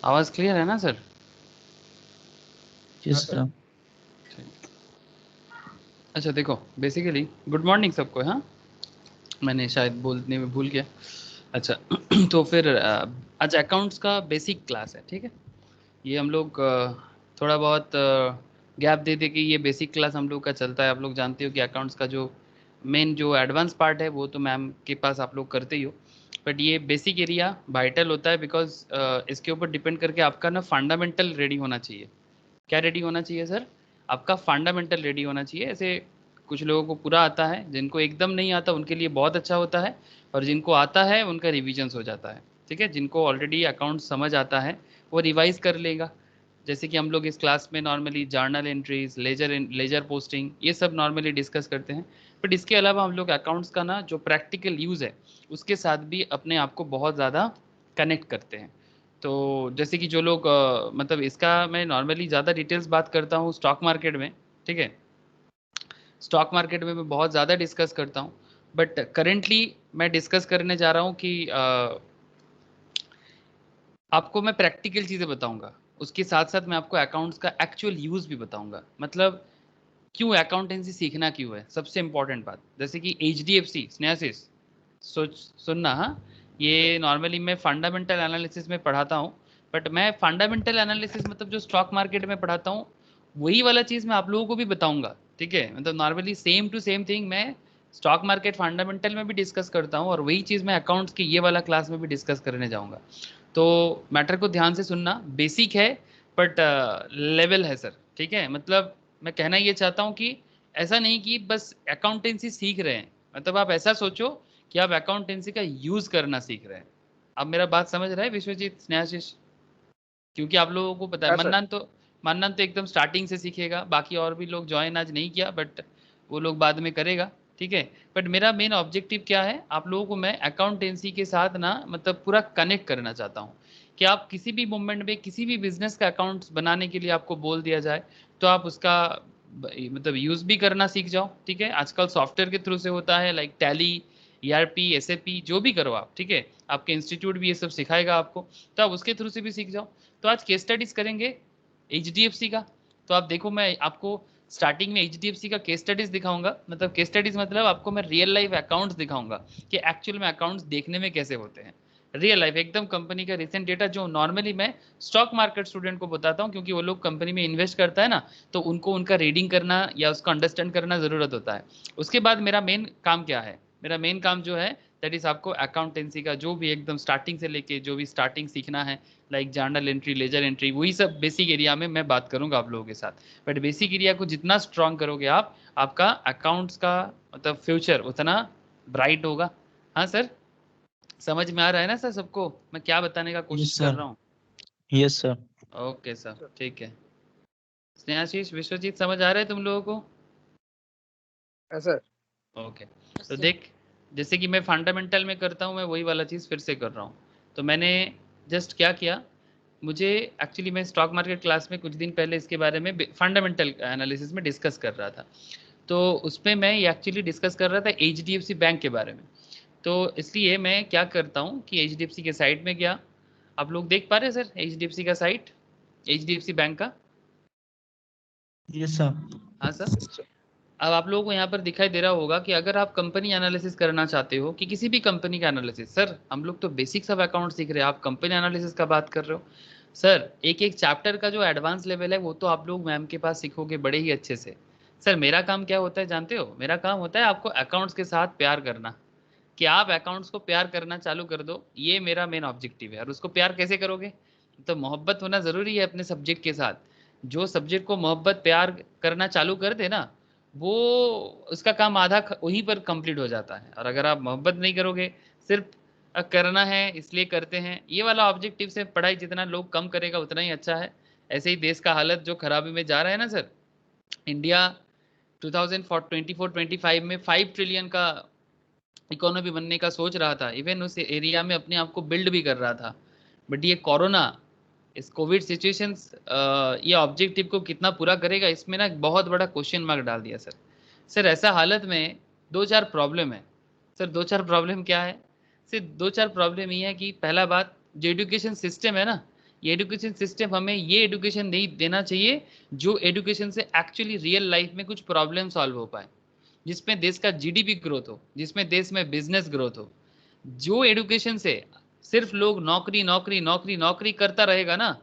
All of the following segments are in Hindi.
आवाज क्लियर है ना सर? Yes sir. अच्छा देखो, बेसिकली गुड मॉर्निंग सबको। हाँ, मैंने शायद बोलने में भूल गया। अच्छा तो फिर आज अकाउंट्स का बेसिक क्लास है, ठीक है। ये हम लोग थोड़ा बहुत गैप दे दे के ये बेसिक क्लास हम लोग का चलता है। आप लोग जानते हो कि अकाउंट्स का जो मेन जो एडवांस पार्ट है वो तो मैम के पास आप लोग करते ही हो, बट ये बेसिक एरिया वाइटल होता है बिकॉज इसके ऊपर डिपेंड करके आपका ना फंडामेंटल रेडी होना चाहिए। क्या रेडी होना चाहिए सर? आपका फंडामेंटल रेडी होना चाहिए। ऐसे कुछ लोगों को पूरा आता है, जिनको एकदम नहीं आता उनके लिए बहुत अच्छा होता है, और जिनको आता है उनका रिविजन्स हो जाता है, ठीक है। जिनको ऑलरेडी अकाउंट समझ आता है वो रिवाइज कर लेगा। जैसे कि हम लोग इस क्लास में normally journal entries, ledger posting, ये सब नॉर्मली डिस्कस करते हैं। बट इसके अलावा हम लोग अकाउंट्स का ना जो प्रैक्टिकल यूज़ है उसके साथ भी अपने आप को बहुत ज़्यादा कनेक्ट करते हैं। तो जैसे कि जो लोग मतलब इसका मैं नॉर्मली ज़्यादा डिटेल्स बात करता हूँ स्टॉक मार्केट में, ठीक है। स्टॉक मार्केट में मैं बहुत ज़्यादा डिस्कस करता हूँ, बट करेंटली मैं डिस्कस करने जा रहा हूँ कि आपको मैं प्रैक्टिकल चीज़ें बताऊंगा, उसके साथ साथ मैं आपको अकाउंट्स का एक्चुअल यूज़ भी बताऊंगा। मतलब क्यों अकाउंटेंसी सीखना क्यों है, सबसे इंपॉर्टेंट बात। जैसे कि HDFC स्नेहासिस, सोच सुनना। हाँ, ये नॉर्मली मैं फंडामेंटल एनालिसिस में पढ़ाता हूँ, बट मैं फंडामेंटल एनालिसिस मतलब जो स्टॉक मार्केट में पढ़ाता हूँ वही वाला चीज़ मैं आप लोगों को भी बताऊंगा, ठीक है। मतलब normally same to same thing मैं स्टॉक मार्केट फंडामेंटल में भी डिस्कस करता हूँ, और वही चीज़ मैं अकाउंट्स के ये वाला क्लास में भी डिस्कस करने जाऊँगा। तो मैटर को ध्यान से सुनना, बेसिक है बट लेवल है सर, ठीक है। मतलब मैं कहना ये चाहता हूँ कि ऐसा नहीं कि बस अकाउंटेंसी सीख रहे हैं, मतलब आप ऐसा सोचो कि आप अकाउंटेंसी का यूज करना सीख रहे हैं। आप मेरा बात समझ रहे हैं विश्वजीत, स्नेहाशीष? क्योंकि आप लोगों को पता है हाँ सर। मन्नन तो एकदम स्टार्टिंग से सीखेगा, बाकी और भी लोग ज्वाइन आज नहीं किया बट वो लोग बाद में करेगा, ठीक है। बट मेरा मेन ऑब्जेक्टिव क्या है, आप लोगों को मैं अकाउंटेंसी के साथ ना मतलब पूरा कनेक्ट करना चाहता हूँ कि आप किसी भी मोमेंट में किसी भी बिजनेस का अकाउंट्स बनाने के लिए आपको बोल दिया जाए तो आप उसका मतलब यूज भी करना सीख जाओ, ठीक है। आजकल सॉफ्टवेयर के थ्रू से होता है, लाइक टैली, ERP, SAP, जो भी करो आप, ठीक है। आपके इंस्टीट्यूट भी ये सब सिखाएगा आपको, तो आप उसके थ्रू से भी सीख जाओ। तो आज केस स्टडीज करेंगे HDFC का। तो आप देखो, मैं आपको स्टार्टिंग में HDFC का केस स्टडीज दिखाऊंगा। मतलब केस स्टडीज मतलब आपको मैं रियल लाइफ अकाउंट्स दिखाऊंगा कि एक्चुअल में अकाउंट्स देखने में कैसे होते हैं। रियल लाइफ एकदम कंपनी का रिसेंट डेटा, जो नॉर्मली मैं स्टॉक मार्केट स्टूडेंट को बताता हूँ, क्योंकि वो लोग कंपनी में इन्वेस्ट करता है ना, तो उनको उनका रीडिंग करना या उसको अंडरस्टैंड करना जरूरत होता है। उसके बाद मेरा मेन काम क्या है, मेरा मेन काम जो है दैट इज आपको अकाउंटेंसी का जो भी एकदम स्टार्टिंग से लेके जो भी स्टार्टिंग सीखना है, like journal entry, ledger entry, वही सब बेसिक एरिया में मैं बात करूंगा आप लोगों के साथ। बट बेसिक एरिया को जितना स्ट्रांग करोगे आप, आपका अकाउंट्स का मतलब फ्यूचर उतना ब्राइट होगा। हाँ सर, समझ में आ रहा है ना सर सबको मैं क्या बताने का यस कोशिश कर सर। रहा हूँ? Yes sir. ओके सर, ठीक है। स्नेहाशीष, विश्वजीत, समझ आ रहा है तुम लोगों को? हाँ सर। ओके। तो देख, जैसे कि मैं फंडामेंटल में करता हूँ, मैं वही वाला चीज़ फिर से कर रहा हूँ। तो मैंने जस्ट क्या किया, मुझे एक्चुअली मैं स्टॉक मार्केट क्लास में कुछ दिन पहले इसके बारे में फंडामेंटल एनालिसिस में डिस्कस कर रहा था। तो उसमें मैं एक्चुअली डिस्कस कर रहा था HDFC बैंक के बारे में। तो इसलिए मैं क्या करता हूँ कि HDFC के साइट में गया। आप लोग देख पा रहे हैं सर HDFC का साइट, HDFC बैंक का? Yes sir. हाँ सर। अब आप लोगों को यहाँ पर दिखाई दे रहा होगा कि अगर आप कंपनी एनालिसिस करना चाहते हो कि किसी भी कंपनी का एनालिसिस, सर हम लोग तो बेसिक्स ऑफ अकाउंट सीख रहे हैं, आप कंपनी एनालिसिस का बात कर रहे हो। सर एक एक चैप्टर का जो एडवांस लेवल है वो तो आप लोग मैम के पास सीखोगे बड़े ही अच्छे से। सर मेरा काम क्या होता है जानते हो? मेरा काम होता है आपको अकाउंट्स के साथ प्यार करना, कि आप अकाउंट्स को प्यार करना चालू कर दो। ये मेरा मेन ऑब्जेक्टिव है। और उसको प्यार कैसे करोगे? तो मोहब्बत होना ज़रूरी है अपने सब्जेक्ट के साथ। जो सब्जेक्ट को मोहब्बत प्यार करना चालू कर दे ना, वो उसका काम आधा वहीं पर कंप्लीट हो जाता है। और अगर आप मोहब्बत नहीं करोगे, सिर्फ करना है इसलिए करते हैं, ये वाला ऑब्जेक्टिव से पढ़ाई जितना लोग कम करेगा उतना ही अच्छा है। ऐसे ही देश का हालत जो खराबी में जा रहा है ना सर, इंडिया 2024-25 में 5 ट्रिलियन का इकोनॉमी बनने का सोच रहा था, इवन उस एरिया में अपने आप को बिल्ड भी कर रहा था। बट ये कोरोना, इस कोविड सिचुएशन ये ऑब्जेक्टिव को कितना पूरा करेगा, इसमें ना एक बहुत बड़ा क्वेश्चन मार्क डाल दिया सर। सर ऐसा हालत में दो चार प्रॉब्लम है। सर दो चार प्रॉब्लम क्या है? सिर्फ दो चार प्रॉब्लम ये है कि पहला बात, जो एजुकेशन सिस्टम है ना, ये एजुकेशन सिस्टम हमें ये एजुकेशन नहीं देना चाहिए जो एजुकेशन से एक्चुअली रियल लाइफ में कुछ प्रॉब्लम सॉल्व हो पाए, जिसमें देश का जीडीपी ग्रोथ हो, जिसमें देश में बिजनेस ग्रोथ हो। जो एजुकेशन से सिर्फ लोग नौकरी नौकरी नौकरी नौकरी करता रहेगा ना,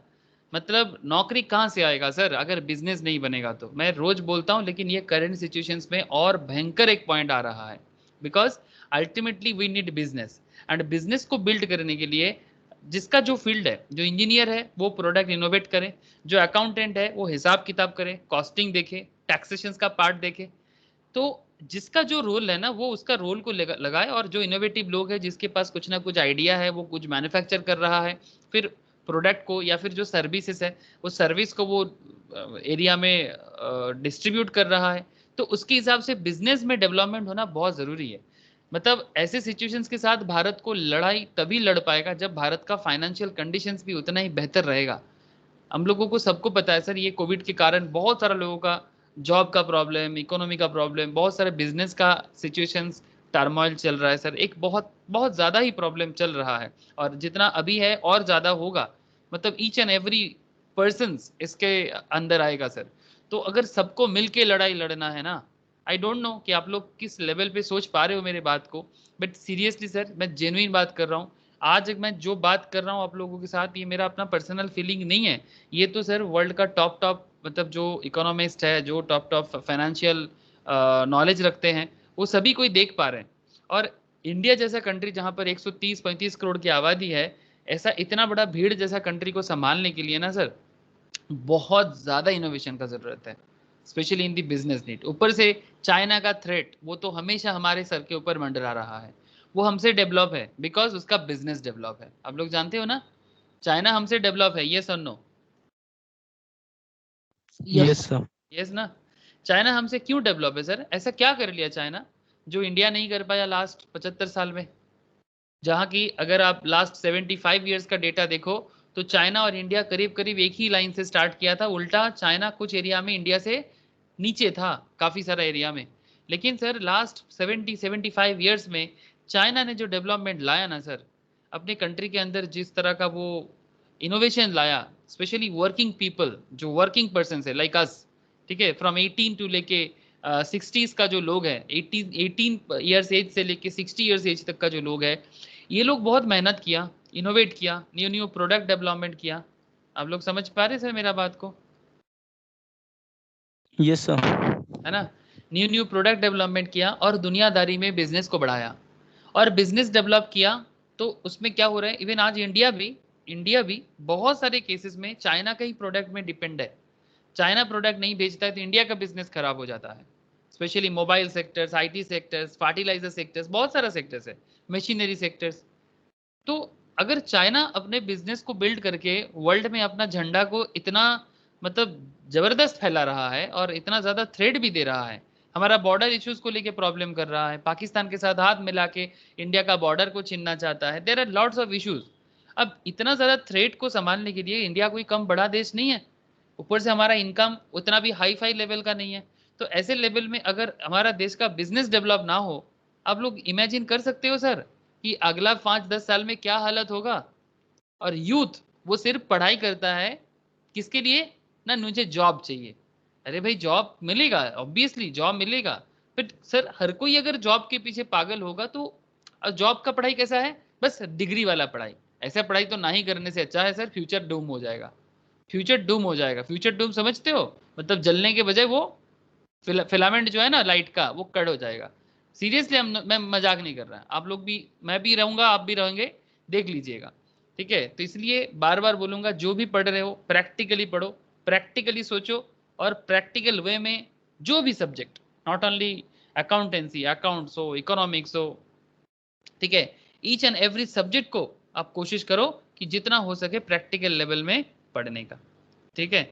मतलब नौकरी कहाँ से आएगा सर अगर बिजनेस नहीं बनेगा तो। मैं रोज बोलता हूँ, लेकिन ये करंट सिचुएशंस में और भयंकर एक पॉइंट आ रहा है, because ultimately we need business. And business को बिल्ड करने के लिए जिसका जो फील्ड है, जो इंजीनियर है वो प्रोडक्ट इनोवेट करे, जो अकाउंटेंट है वो हिसाब किताब करे, कॉस्टिंग देखे, टैक्सेशन का पार्ट देखे, तो जिसका जो रोल है ना वो उसका रोल को लगाए। और जो इनोवेटिव लोग हैं जिसके पास कुछ ना कुछ आइडिया है, वो कुछ मैन्युफैक्चर कर रहा है, फिर प्रोडक्ट को या फिर जो सर्विसेज है वो सर्विस को वो एरिया में डिस्ट्रीब्यूट कर रहा है, तो उसके हिसाब से बिजनेस में डेवलपमेंट होना बहुत ज़रूरी है। मतलब ऐसे सिचुएशंस के साथ भारत को लड़ाई तभी लड़ पाएगा जब भारत का फाइनेंशियल कंडीशंस भी उतना ही बेहतर रहेगा। हम लोगों को सबको पता है सर, ये कोविड के कारण बहुत सारा लोगों का जॉब का प्रॉब्लम, इकोनॉमी का प्रॉब्लम, बहुत सारे बिजनेस का सिचुएशंस टर्मोइल चल रहा है सर, एक बहुत बहुत ज़्यादा ही प्रॉब्लम चल रहा है। और जितना अभी है और ज़्यादा होगा, मतलब ईच एंड एवरी पर्सन इसके अंदर आएगा सर। तो अगर सबको मिल के लड़ाई लड़ना है ना, आई डोंट नो कि आप लोग किस लेवल पे सोच पा रहे हो मेरे बात को, बट सीरियसली सर मैं जेन्युइन बात कर रहा हूँ। आज मैं जो बात कर रहा हूँ आप लोगों के साथ, ये मेरा अपना पर्सनल फीलिंग नहीं है, ये तो सर वर्ल्ड का टॉप टॉप मतलब जो इकोनॉमिस्ट है, जो टॉप टॉप फाइनेंशियल नॉलेज रखते हैं, वो सभी कोई देख पा रहे हैं। और इंडिया जैसा कंट्री जहाँ पर 130-35 करोड़ की आबादी है, ऐसा इतना बड़ा भीड़ जैसा कंट्री को संभालने के लिए ना सर बहुत ज़्यादा इनोवेशन का ज़रूरत है, specially in the business need. ऊपर से चाइना का थ्रेट वो तो हमेशा हमारे सर के ऊपर मंडरा रहा है, वो हमसे डेवलप है बिकॉज उसका बिजनेस डेवलप है। आप लोग जानते हो ना, चाइना हमसे डेवलप है, ये sir no yes sir. Yes ना। चाइना हमसे क्यों डेवलप है सर, ऐसा क्या कर लिया चाइना जो इंडिया नहीं कर पाया लास्ट 75 साल में। जहाँ की अगर आप लास्ट 75 ईयर्स का डेटा देखो तो चाइना और इंडिया करीब करीब एक ही लाइन से स्टार्ट किया था, उल्टा चाइना कुछ एरिया में इंडिया से नीचे था काफ़ी सारा एरिया में। लेकिन सर लास्ट 75 ईयर्स में चाइना ने जो डेवलपमेंट लाया ना सर अपने कंट्री के अंदर, जिस तरह का वो इनोवेशन लाया, स्पेशली वर्किंग पीपल जो वर्किंग पर्सन है लाइक अस, ठीक है, फ्रॉम 18 टू लेके 60s का जो लोग है, 18 ईयर्स एज से लेके 60 ईयर्स एज तक का जो लोग है, ये लोग बहुत मेहनत किया, इनोवेट किया, न्यू न्यू प्रोडक्ट डेवलपमेंट किया। आप लोग समझ पा रहे सर मेरा बात को, यस सर। है ना। न्यू न्यू प्रोडक्ट डेवलपमेंट किया और दुनियादारी में बिजनेस को बढ़ाया और बिजनेस डेवलप किया। तो उसमें क्या हो रहा है, इवन आज इंडिया भी बहुत सारे केसेस में चाइना का ही प्रोडक्ट में डिपेंड है। चाइना प्रोडक्ट नहीं बेचता है तो इंडिया का बिजनेस खराब हो जाता है, specially mobile sectors, IT sectors, fertiliser sectors, बहुत सारा सेक्टर्स है, मशीनरी सेक्टर्स। तो अगर चाइना अपने बिजनेस को बिल्ड करके वर्ल्ड में अपना झंडा को इतना मतलब जबरदस्त फैला रहा है और इतना ज्यादा थ्रेट भी दे रहा है, हमारा बॉर्डर इश्यूज को लेके प्रॉब्लम कर रहा है, पाकिस्तान के साथ हाथ मिला के इंडिया का बॉर्डर को छीनना चाहता है, there are lots of issues. अब इतना ज्यादा थ्रेट को संभालने के लिए इंडिया कोई कम बड़ा देश नहीं है, ऊपर से हमारा इनकम उतना भी हाई फाई लेवल का नहीं है। तो ऐसे लेवल में अगर हमारा देश का बिजनेस डेवलप ना हो, आप लोग इमेजिन कर सकते हो सर कि अगला 5-10 साल में क्या हालत होगा। और यूथ वो सिर्फ पढ़ाई करता है किसके लिए ना, मुझे जॉब चाहिए। अरे भाई जॉब मिलेगा, ऑब्वियसली जॉब मिलेगा, बट सर हर कोई अगर जॉब के पीछे पागल होगा तो जॉब का पढ़ाई कैसा है, बस डिग्री वाला पढ़ाई। ऐसा पढ़ाई तो ना ही करने से अच्छा है सर, फ्यूचर डूम हो जाएगा। फ्यूचर डूम हो जाएगा, फ्यूचर डूम समझते हो, मतलब जलने के बजाय वो फिलामेंट जो है ना लाइट का वो कट हो जाएगा। सीरियसली मैं मजाक नहीं कर रहा, आप लोग भी, मैं भी रहूंगा, आप भी रहेंगे, देख लीजिएगा, ठीक है। तो इसलिए बार बार बोलूंगा, जो भी पढ़ रहे हो प्रैक्टिकली पढ़ो, प्रैक्टिकली सोचो, और प्रैक्टिकल वे में जो भी subject, not only accountancy, accounts हो, इकोनॉमिक्स हो, ठीक है, ईच एंड एवरी सब्जेक्ट को आप कोशिश करो कि जितना हो सके प्रैक्टिकल लेवल में पढ़ने का, ठीक है।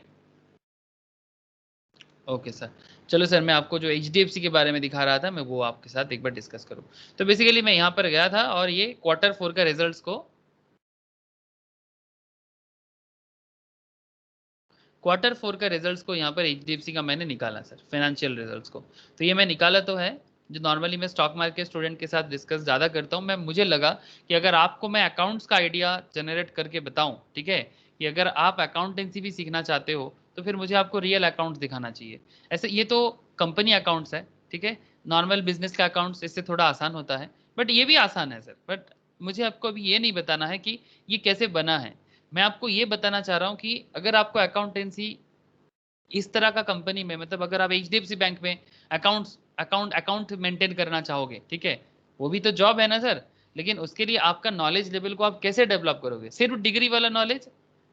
ओके सर, चलो सर मैं आपको जो HDFC के बारे में दिखा रहा था मैं वो आपके साथ एक बार डिस्कस करूं। तो बेसिकली मैं यहाँ पर गया था और ये Q4 का रिजल्ट्स को, Q4 का रिजल्ट्स को यहाँ पर HDFC का मैंने निकाला सर, फाइनेंशियल रिजल्ट्स को। तो ये मैं निकाला तो है, जो नॉर्मली मैं स्टॉक मार्केट स्टूडेंट के साथ डिस्कस ज़्यादा करता हूँ। मैं मुझे लगा कि अगर आपको मैं अकाउंट्स का आइडिया जनरेट करके बताऊँ, ठीक है, कि अगर आप अकाउंटेंसी भी सीखना चाहते हो तो फिर मुझे आपको रियल अकाउंट्स दिखाना चाहिए। ऐसे ये तो कंपनी अकाउंट्स है, ठीक है, नॉर्मल बिजनेस का अकाउंट्स इससे थोड़ा आसान होता है, बट ये भी आसान है सर। बट मुझे आपको अभी ये नहीं बताना है कि ये कैसे बना है। मैं आपको ये बताना चाह रहा हूँ कि अगर आपको अकाउंटेंसी इस तरह का कंपनी में, मतलब अगर आप HDFC बैंक में अकाउंट मेंटेन करना चाहोगे, ठीक है, वो भी तो जॉब है ना सर, लेकिन उसके लिए आपका नॉलेज लेवल को आप कैसे डेवलप करोगे? सिर्फ डिग्री वाला नॉलेज,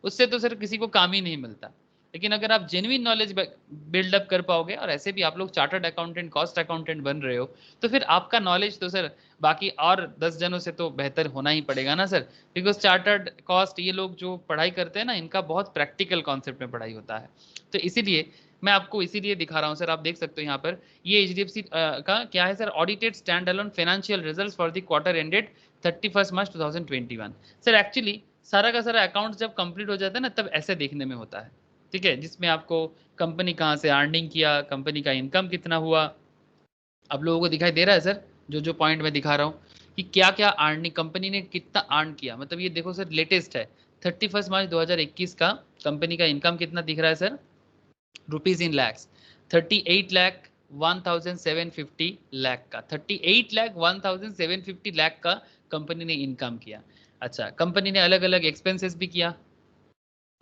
उससे तो सर किसी को काम ही नहीं मिलता। लेकिन अगर आप जेन्युइन नॉलेज बिल्डअप कर पाओगे, और ऐसे भी आप लोग चार्टर्ड अकाउंटेंट, कॉस्ट अकाउंटेंट बन रहे हो, तो फिर आपका नॉलेज तो सर बाकी और 10 जनों से तो बेहतर होना ही पड़ेगा ना सर। बिकॉज चार्टर्ड कॉस्ट ये लोग जो पढ़ाई करते हैं ना, इनका बहुत प्रैक्टिकल कॉन्सेप्ट में पढ़ाई होता है। तो इसीलिए मैं आपको इसीलिए दिखा रहा हूँ सर। आप देख सकते हो यहाँ पर ये HDFC का क्या है sir, audited stand alone financial results for the quarter ended 31 March 2021। Sir actually सारा का सारा अकाउंट जब कंप्लीट हो जाता है ना, तब ऐसे देखने में होता है, ठीक है, जिसमें आपको कंपनी कहाँ से अर्निंग किया, कंपनी का इनकम कितना हुआ, आप लोगों को दिखाई दे रहा है सर जो जो पॉइंट मैं दिखा रहा हूँ कि क्या क्या अर्निंग कंपनी ने कितना अर्न किया। मतलब ये देखो सर, लेटेस्ट है 31 मार्च 2021 का कंपनी का इनकम कितना दिख रहा है sir, rupees in lakhs 38,01,750 lakh का, 38,01,750 लाख का कंपनी ने इनकम किया। अच्छा, कंपनी ने अलग अलग एक्सपेंसेस भी किया,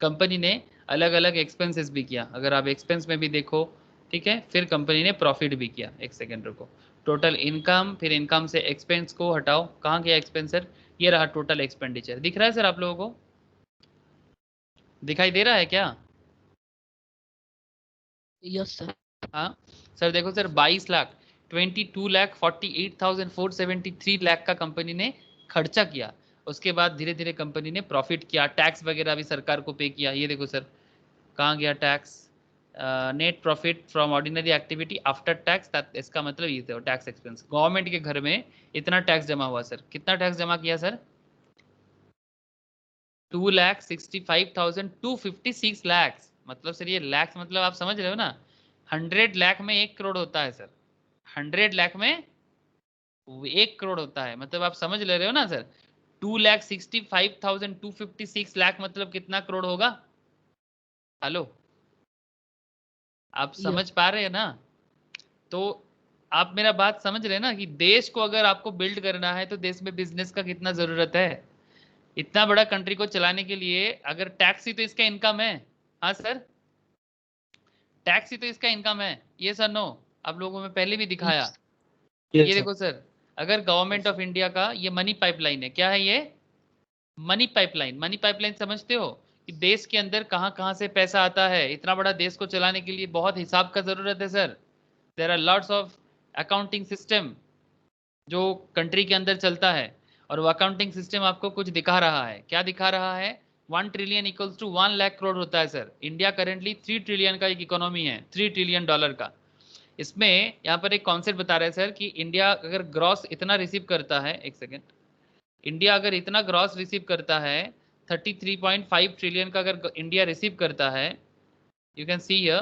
कंपनी ने अलग अलग एक्सपेंसेस भी किया। अगर आप एक्सपेंस में भी देखो, ठीक है, फिर कंपनी ने प्रॉफिट भी किया। एक सेकेंड रुको, टोटल इनकम, फिर इनकम से एक्सपेंस को हटाओ, कहाँ गया एक्सपेंसर, ये रहा टोटल एक्सपेंडिचर। दिख रहा है सर आप लोगों को, दिखाई दे रहा है क्या? Yes sir. हाँ सर, देखो सर 22,48,473 लाख का कंपनी ने खर्चा किया। उसके बाद धीरे धीरे कंपनी ने प्रॉफिट किया, टैक्स वगैरह भी सरकार को पे किया। ये देखो सर, कहाँ गया tax, net profit from ordinary activity after tax, इसका मतलब ये था टैक्स एक्सपेंस। गवर्नमेंट के घर में इतना टैक्स जमा हुआ सर, कितना टैक्स जमा किया सर, 2,65,256 लाख। मतलब सर ये लैक्स, मतलब आप समझ रहे हो ना, 100 लाख में 1 करोड़ होता है सर, 100 लाख में 1 करोड़ होता है, मतलब आप समझ ले रहे हो ना सर। 2,65,256 लाख मतलब कितना करोड़ होगा? हेलो, आप समझ पा रहे हैं ना? तो आप मेरा बात समझ रहे हैं ना कि देश को अगर आपको बिल्ड करना है तो देश में बिजनेस का कितना जरूरत है। इतना बड़ा कंट्री को चलाने के लिए अगर टैक्स ही तो इसका इनकम है, हाँ सर, टैक्स ही तो इसका इनकम है, ये सर नो, आप लोगों में पहले भी दिखाया। ये देखो सर, अगर गवर्नमेंट ऑफ इंडिया का ये मनी पाइपलाइन है, क्या है ये, मनी पाइपलाइन। मनी पाइपलाइन समझते हो कि देश के अंदर कहाँ कहाँ से पैसा आता है। इतना बड़ा देश को चलाने के लिए बहुत हिसाब का जरूरत है sir. There are lots of accounting system जो कंट्री के अंदर चलता है, और वो अकाउंटिंग सिस्टम आपको कुछ दिखा रहा है। क्या दिखा रहा है? 1 trillion equals to 1 lakh crore होता है सर। इंडिया करेंटली 3 ट्रिलियन का एक इकोनॉमी है, 3 ट्रिलियन डॉलर का। इसमें यहाँ पर एक कॉन्सेप्ट बता रहे हैं सर कि इंडिया अगर ग्रॉस इतना रिसीव करता है, एक सेकेंड, इंडिया अगर इतना ग्रॉस रिसीव करता है 33.5 ट्रिलियन का अगर इंडिया रिसीव करता है, you can see here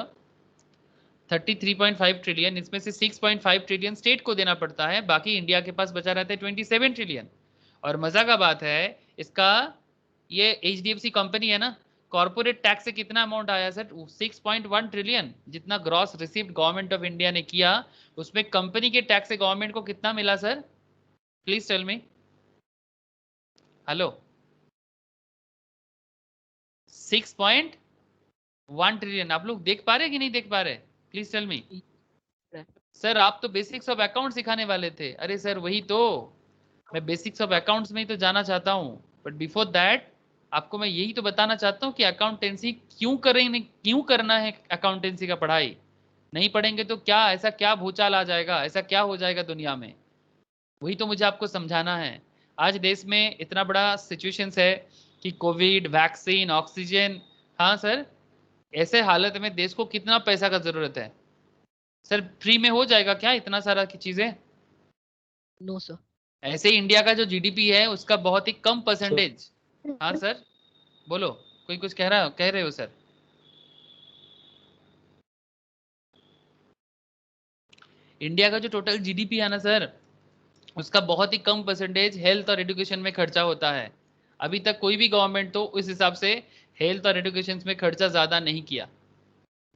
33.5 trillion, इसमें से 6.5 ट्रिलियन स्टेट को देना पड़ता है, बाकी इंडिया के पास बचा रहता है 27 ट्रिलियन। और मजा का बात है इसका, ये HDFC कंपनी है ना, कॉर्पोरेट टैक्स से कितना अमाउंट आया सर, 6.1 ट्रिलियन। जितना gross received government of India ने किया, उसमें कंपनी के टैक्स से गवर्नमेंट को कितना मिला sir, please tell me. Hello, 6.1 trillion. आप लोग देख पा रहे कि नहीं देख पा रहे, प्लीज टेल मी। सर आप तो बेसिक्स ऑफ अकाउंट सिखाने वाले थे। अरे सर वही तो, मैं बेसिक्स ऑफ अकाउंट्स में ही तो जाना चाहता हूँ, बट बिफोर दैट आपको मैं यही तो बताना चाहता हूँ कि अकाउंटेंसी क्यों करेंगे, क्यों करना है अकाउंटेंसी का पढ़ाई। नहीं पढ़ेंगे तो क्या, ऐसा क्या भूचाल आ जाएगा, ऐसा क्या हो जाएगा दुनिया में, वही तो मुझे आपको समझाना है। आज देश में इतना बड़ा सिचुएशंस है कि कोविड, वैक्सीन, ऑक्सीजन, हाँ सर, ऐसे हालत में देश को कितना पैसा का जरूरत है सर। फ्री में हो जाएगा क्या इतना सारा की चीजें? No sir. ऐसे इंडिया का जो GDP है उसका बहुत ही कम परसेंटेज। हाँ सर, बोलो, कोई कुछ कह रहे हो सर? इंडिया का जो टोटल GDP है ना सर, उसका बहुत ही कम परसेंटेज हेल्थ और एजुकेशन में खर्चा होता है। अभी तक कोई भी गवर्नमेंट तो उस हिसाब से हेल्थ और एजुकेशन में खर्चा ज्यादा नहीं किया।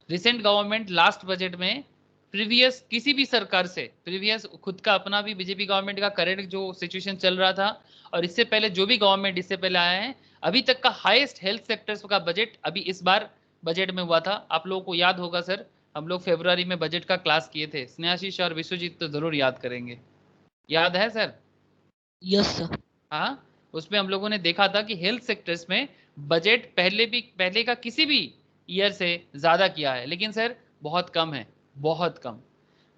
रिसेंट गवर्नमेंट लास्ट बजट में प्रीवियस किसी भी सरकार से, प्रीवियस खुद का अपना भी बीजेपी गवर्नमेंट का करंट जो सिचुएशन चल रहा था और इससे पहले जो भी गवर्नमेंट इससे पहले आया है, अभी तक का हाईएस्ट हेल्थ सेक्टर्स का बजट अभी इस बार बजट में हुआ था। आप लोगों को याद होगा सर, हम लोग फरवरी में बजट का क्लास किए थे, स्नेहाशीष और विश्वजीत तो जरूर याद करेंगे, याद है सर? Yes sir. हाँ, उसमें हम लोगों ने देखा था कि हेल्थ सेक्टर्स में बजट पहले का किसी भी ईयर से ज्यादा किया है, लेकिन सर बहुत कम है, बहुत कम।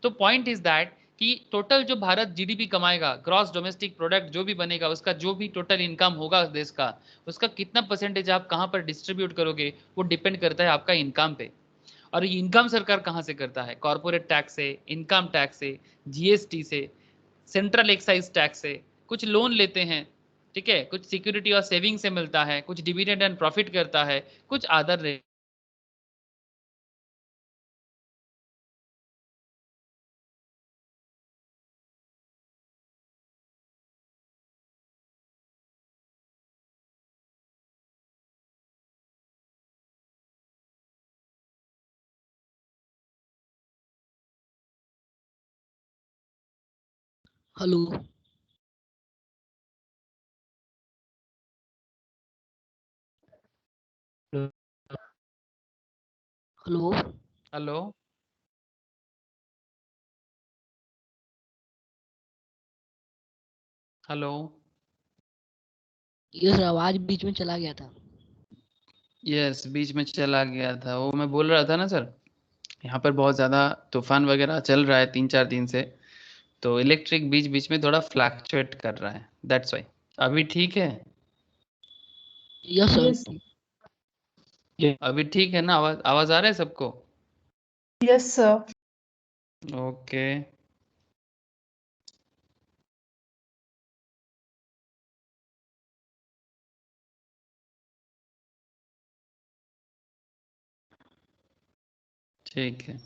तो पॉइंट इज दैट कि टोटल जो भारत जीडीपी कमाएगा, ग्रॉस डोमेस्टिक प्रोडक्ट जो भी बनेगा, उसका जो भी टोटल इनकम होगा देश का, उसका कितना परसेंटेज आप कहाँ पर डिस्ट्रीब्यूट करोगे वो डिपेंड करता है आपका इनकम पे। और ये इनकम सरकार कहाँ से करता है? कॉर्पोरेट टैक्स से, इनकम टैक्स से, जीएसटी से, सेंट्रल एक्साइज टैक्स से, कुछ लोन लेते हैं, ठीक है, कुछ सिक्योरिटी और सेविंग से मिलता है, कुछ डिविडेंड एंड प्रॉफिट करता है, कुछ other. Hello hello hello, hello, yes, आवाज बीच में चला गया था। यस, बीच में चला गया था, वो मैं बोल रहा था ना सर, यहाँ पर बहुत ज़्यादा तूफान वगैरह चल रहा है 3-4 दिन से, तो इलेक्ट्रिक बीच बीच में थोड़ा फ्लैक्चुएट कर रहा है, दैट्स वाई। अभी ठीक है? Yes sir. Yes, अभी ठीक है ना? आवाज आवाज आ रहा है सबको? yes, sir. ओके, ठीक है।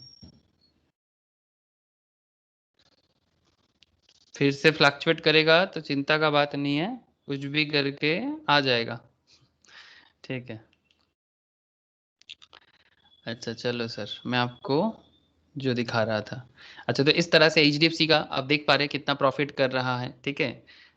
फिर से फ्लक्चुएट करेगा तो चिंता का बात नहीं है, कुछ भी करके आ जाएगा, ठीक है। अच्छा चलो सर, मैं आपको जो दिखा रहा था, अच्छा तो इस तरह से एचडीएफसी का आप देख पा रहे हैं कितना प्रॉफिट कर रहा है, ठीक है।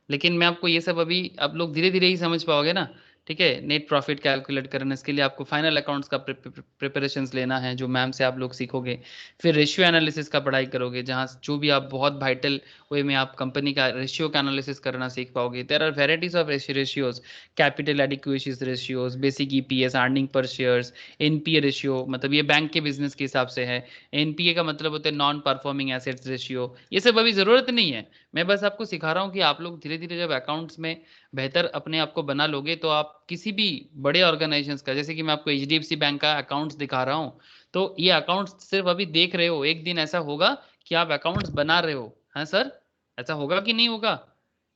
लेकिन मैं आपको ये सब अभी आप लोग धीरे धीरे ही समझ पाओगे ना, ठीक है। नेट प्रॉफिट कैलकुलेट करने इसके लिए आपको फाइनल अकाउंट्स का प्रिपरेशंस लेना है, जो मैम से आप लोग सीखोगे। फिर रेशियो एनालिसिस का पढ़ाई करोगे, जहाँ जो भी आप बहुत वाइटल वे में आप कंपनी का रेशियो का एनालिसिस करना सीख पाओगे। There are varieties of ratios, capital adequacy ratios, basic EPS, earning per shares, NPA ratio, मतलब ये बैंक के बिजनेस के हिसाब से है। एनपीए का मतलब होता है नॉन परफॉर्मिंग एसेट्स रेशियो। ये सब अभी जरूरत नहीं है, मैं बस आपको सिखा रहा हूँ कि आप लोग धीरे धीरे जब अकाउंट्स में बेहतर अपने आप को बना लोगे, तो आप किसी भी बड़े ऑर्गेनाइजेशंस का, जैसे कि मैं आपको एचडीएफसी बैंक का अकाउंट्स दिखा रहा हूँ, तो ये अकाउंट्स सिर्फ अभी देख रहे हो, एक दिन ऐसा होगा कि आप अकाउंट्स बना रहे हो। हाँ सर, ऐसा होगा कि नहीं होगा?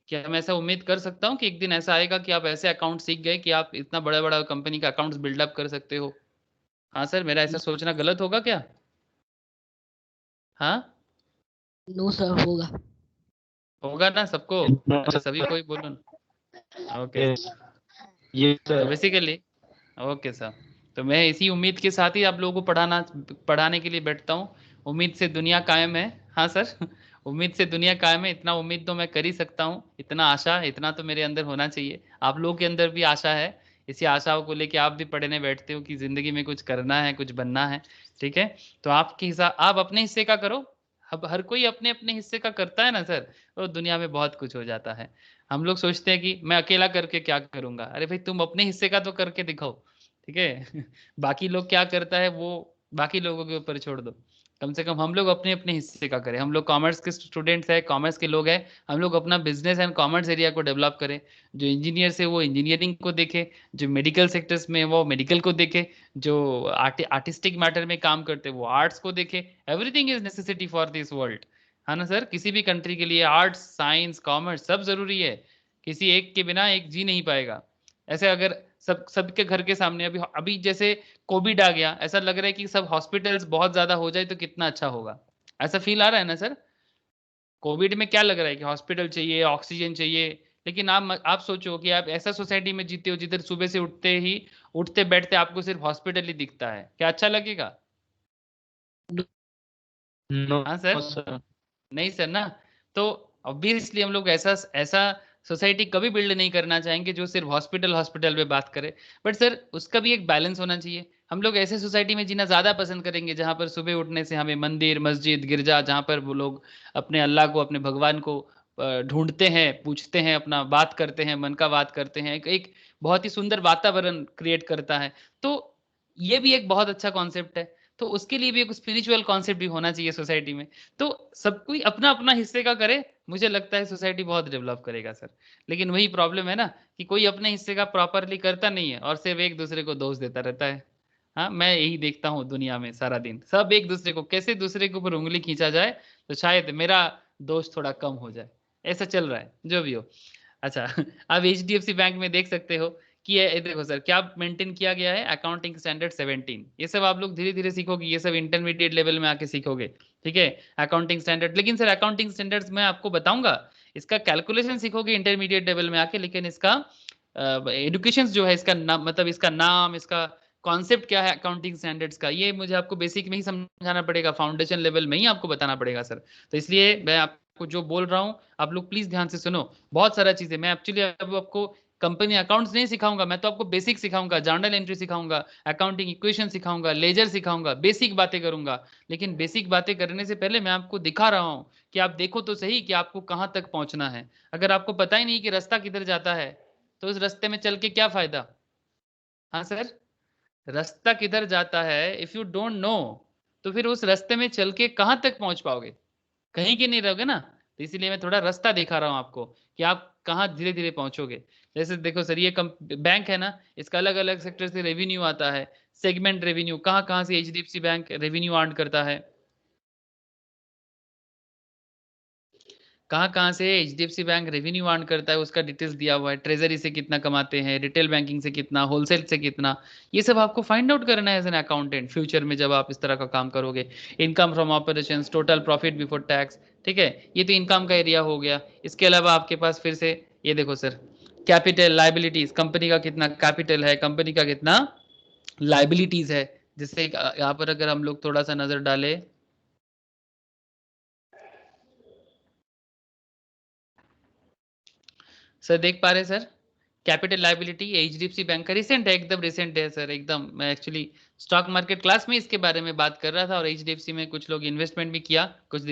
क्या मैं ऐसा उम्मीद कर सकता हूँ कि एक दिन ऐसा आएगा कि आप ऐसे अकाउंट सीख गए कि आप इतना बड़ा बड़ा कंपनी का अकाउंट्स बिल्डअप कर सकते हो? हाँ सर, मेरा ऐसा सोचना गलत होगा क्या? हाँ, नो सर, होगा। होगा ना सबको? अच्छा सभी कोई बोलो ना, ओके। Yes, तो sir. बेसिकली, ओके सर, तो मैं इसी उम्मीद के साथ ही आप लोगों को पढ़ाने के लिए बैठता हूँ। उम्मीद से दुनिया कायम है। हाँ सर, उम्मीद से दुनिया कायम है, इतना उम्मीद तो मैं कर ही सकता हूँ, इतना आशा, इतना तो मेरे अंदर होना चाहिए। आप लोगों के अंदर भी आशा है, इसी आशाओं को लेके आप भी पढ़ने बैठते हो कि जिंदगी में कुछ करना है, कुछ बनना है, ठीक है। तो आपके हिसाब आप अपने हिस्से का करो। अब हर कोई अपने अपने हिस्से का करता है ना सर, तो दुनिया में बहुत कुछ हो जाता है। हम लोग सोचते हैं कि मैं अकेला करके क्या करूंगा, अरे भाई तुम अपने हिस्से का तो करके दिखाओ, ठीक है। बाकी लोग क्या करता है वो बाकी लोगों के ऊपर छोड़ दो, कम से कम हम लोग अपने अपने हिस्से का करें। हम लोग कॉमर्स के स्टूडेंट्स हैं, कॉमर्स के लोग हैं, हम लोग अपना बिजनेस एंड कॉमर्स एरिया को डेवलप करें। जो इंजीनियर है वो इंजीनियरिंग को देखे, जो मेडिकल सेक्टर्स में है वो मेडिकल को देखे, जो आर्टिस्टिक मैटर में काम करते हैं वो आर्ट्स को देखे। Everything is necessity for this world, है ना सर। किसी भी कंट्री के लिए आर्ट्स, साइंस, कॉमर्स सब जरूरी है, किसी एक के बिना एक जी नहीं पाएगा। ऐसे अगर सबके घर के सामने अभी अभी जैसे कोविड आ गया, ऐसा लग रहा है कि सब हॉस्पिटल्स बहुत ज्यादा हो जाए तो कितना अच्छा होगा, ऐसा फील आ रहा है ना सर। कोविड में क्या लग रहा है कि हॉस्पिटल चाहिए, ऑक्सीजन चाहिए, लेकिन आप सोचो कि आप ऐसा सोसाइटी में जीते हो जिधर सुबह से उठते बैठते आपको सिर्फ हॉस्पिटल ही दिखता है, क्या अच्छा लगेगा? नो हाँ सर, सर। नहीं सर ना। तो ऑब्वियसली हम लोग ऐसा ऐसा सोसाइटी कभी बिल्ड नहीं करना चाहेंगे जो सिर्फ हॉस्पिटल हॉस्पिटल पे बात करे। बट सर उसका भी एक बैलेंस होना चाहिए। हम लोग ऐसे सोसाइटी में जीना ज्यादा पसंद करेंगे जहां पर सुबह उठने से हमें मंदिर मस्जिद गिरजा, जहां पर वो लोग अपने अल्लाह को अपने भगवान को ढूंढते हैं, पूछते हैं, अपना बात करते हैं, मन का बात करते हैं, एक बहुत ही सुंदर वातावरण क्रिएट करता है। तो ये भी एक बहुत अच्छा कॉन्सेप्ट है। तो उसके लिए भी एक स्पिरिचुअल कॉन्सेप्ट भी होना चाहिए सोसाइटी में। तो सब कोई अपना अपना हिस्से का करे, मुझे लगता है सोसाइटी बहुत डेवलप करेगा सर। लेकिन वही प्रॉब्लम है ना कि कोई अपने हिस्से का प्रॉपरली करता नहीं है और सिर्फ एक दूसरे को दोष देता रहता है। हाँ, मैं यही देखता हूँ दुनिया में सारा दिन, सब एक दूसरे को कैसे दूसरे के ऊपर उंगली खींचा जाए तो शायद मेरा दोष थोड़ा कम हो जाए, ऐसा चल रहा है जो भी हो। अच्छा आप एचडीएफसी बैंक में देख सकते हो कि ये देखो सर क्या मेंटेन किया गया है, अकाउंटिंग स्टैंडर्ड 17। ये सब आप लोग धीरे धीरे सीखोगे, ये सब इंटरमीडिएट लेवल में आके सीखोगे, ठीक है, अकाउंटिंग स्टैंडर्ड। लेकिन सर अकाउंटिंग स्टैंडर्ड्स मैं आपको बताऊंगा, इसका कैलकुलेशन सीखोगे इंटरमीडिएट लेवल में आके, लेकिन इसका एडुकेशन जो है, इसका नाम मतलब इसका नाम, इसका कॉन्सेप्ट क्या है अकाउंटिंग स्टैंडर्ड्स का, ये मुझे आपको बेसिक में ही समझाना पड़ेगा, फाउंडेशन लेवल में ही आपको बताना पड़ेगा सर। तो इसलिए मैं आपको जो बोल रहा हूँ आप लोग प्लीज ध्यान से सुनो। बहुत सारा चीजें मैं एक्चुअली अब आपको कंपनी अकाउंट्स नहीं सिखाऊंगा, मैं तो आपको बेसिक सिखाऊंगा, जर्नल एंट्री सिखाऊंगा, अकाउंटिंग इक्वेशन सिखाऊंगा, लेजर सिखाऊंगा, बेसिक बातें करूंगा। लेकिन बेसिक बातें करने से पहले मैं आपको दिखा रहा हूँ कि आप देखो तो सही कि आपको कहाँ तक पहुंचना है। अगर आपको पता ही नहीं कि रास्ता किधर जाता है तो उस रास्ते में चल के क्या फायदा? हाँ सर, रास्ता किधर जाता है इफ यू डोंट नो, तो फिर उस रास्ते में चल के कहाँ तक पहुंच पाओगे? कहीं के नहीं रहोगे ना। तो इसीलिए मैं थोड़ा रास्ता दिखा रहा हूँ आपको कि आप कहाँ धीरे धीरे पहुंचोगे। जैसे देखो सर ये बैंक है ना, इसका अलग अलग सेक्टर से रेवेन्यू आता है, सेगमेंट रेवेन्यू, कहाँ कहाँ से एचडीएफसी बैंक रेवेन्यू अर्न करता है, कहाँ कहाँ से एचडीएफसी बैंक रेवेन्यू अर्न करता है, उसका डिटेल्स दिया हुआ है, ट्रेजरी से कितना कमाते हैं, रिटेल बैंकिंग से कितना, होलसेल से कितना, ये सब आपको फाइंड आउट करना है एज एन अकाउंटेंट फ्यूचर में जब आप इस तरह का काम करोगे। Income from operations, total profit before tax, ठीक है, ये तो इनकम का एरिया हो गया। इसके अलावा आपके पास फिर से ये देखो सर, कैपिटल लाइबिलिटीज, कंपनी का कितना कैपिटल है, कंपनी का कितना लाइबिलिटीज है। जैसे यहाँ पर अगर हम लोग थोड़ा सा नजर डालें, सर देख पा रहे sir, capital liability HDFC bank का रिसेंट है, एकदम रिसेंट है सर, एकदम। मैं एक्चुअली स्टॉक मार्केट क्लास में इसके बारे में बात कर रहा था और एचडीएफसी में कुछ लोग इन्वेस्टमेंट भी किया कुछ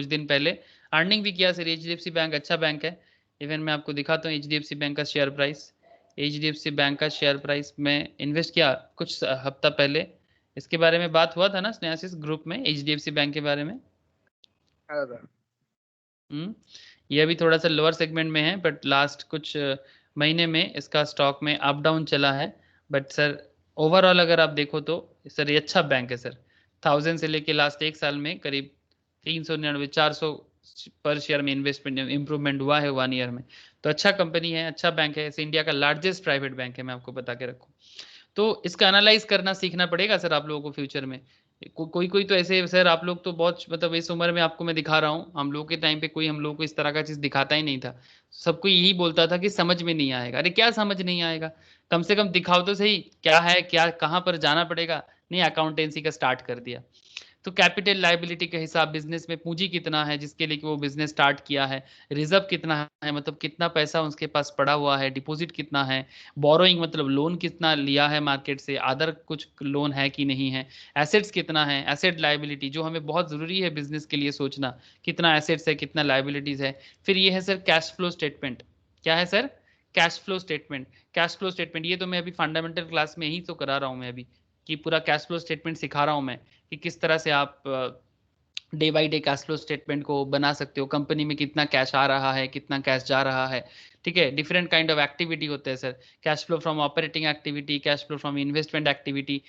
दिन पहले, अर्निंग भी किया सर। एचडीएफसी बैंक अच्छा बैंक है। इवन मैं आपको दिखाता हूँ एचडीएफसी बैंक का शेयर प्राइस, एचडीएफसी बैंक का शेयर प्राइस में इन्वेस्ट किया कुछ हफ्ता पहले, इसके बारे में बात हुआ था ना स्नेहासिस ग्रुप में एचडीएफसी बैंक के बारे में। ये अभी थोड़ा सा लोअर सेगमेंट में है बट लास्ट कुछ महीने में इसका स्टॉक में अप डाउन चला है। बट सर ओवरऑल अगर आप देखो तो सर ये अच्छा बैंक है सर। 1000 से लेके लास्ट एक साल में करीब 399 400 पर शेयर में इन्वेस्टमेंट इम्प्रूवमेंट हुआ है 1 ईयर में। तो अच्छा कंपनी है, अच्छा बैंक है, इसे इंडिया का लार्जेस्ट प्राइवेट बैंक है, मैं आपको बता के रखूँ। तो इसका एनालाइज करना सीखना पड़ेगा सर आप लोगों को फ्यूचर में। कोई कोई तो ऐसे सर आप लोग तो बहुत मतलब इस उम्र में आपको मैं दिखा रहा हूँ, हम लोग के टाइम पे कोई हम लोग को इस तरह का चीज दिखाता ही नहीं था। सबको यही बोलता था कि समझ में नहीं आएगा। अरे क्या समझ नहीं आएगा, कम से कम दिखाओ तो सही क्या है, क्या कहाँ पर जाना पड़ेगा। नहीं, अकाउंटेंसी का स्टार्ट कर दिया। तो कैपिटल लाइबिलिटी के हिसाब, बिजनेस में पूंजी कितना है जिसके लिए वो बिजनेस स्टार्ट किया है, रिजर्व कितना है मतलब कितना पैसा उसके पास पड़ा हुआ है, डिपॉजिट कितना है, बोरोइंग मतलब लोन कितना लिया है मार्केट से, अदर कुछ लोन है कि नहीं है, एसेट्स कितना है, एसेट लाइबिलिटी जो हमें बहुत जरूरी है बिजनेस के लिए सोचना, कितना एसेट्स है कितना लाइबिलिटीज है। फिर ये है सर कैश फ्लो स्टेटमेंट। क्या है sir? Cash flow statement. Cash flow statement ये तो मैं अभी फंडामेंटल क्लास में ही तो करा रहा हूँ मैं अभी, कि पूरा कैश फ्लो स्टेटमेंट सिखा रहा हूँ मैं कि किस तरह से आप day by day cash flow statement को बना सकते हो, कंपनी में कितना कैश आ रहा है कितना कैश जा रहा है, ठीक है। डिफरेंट काइंड ऑफ एक्टिविटी होते हैं sir, cash flow from operating activity, cash flow from investment activity.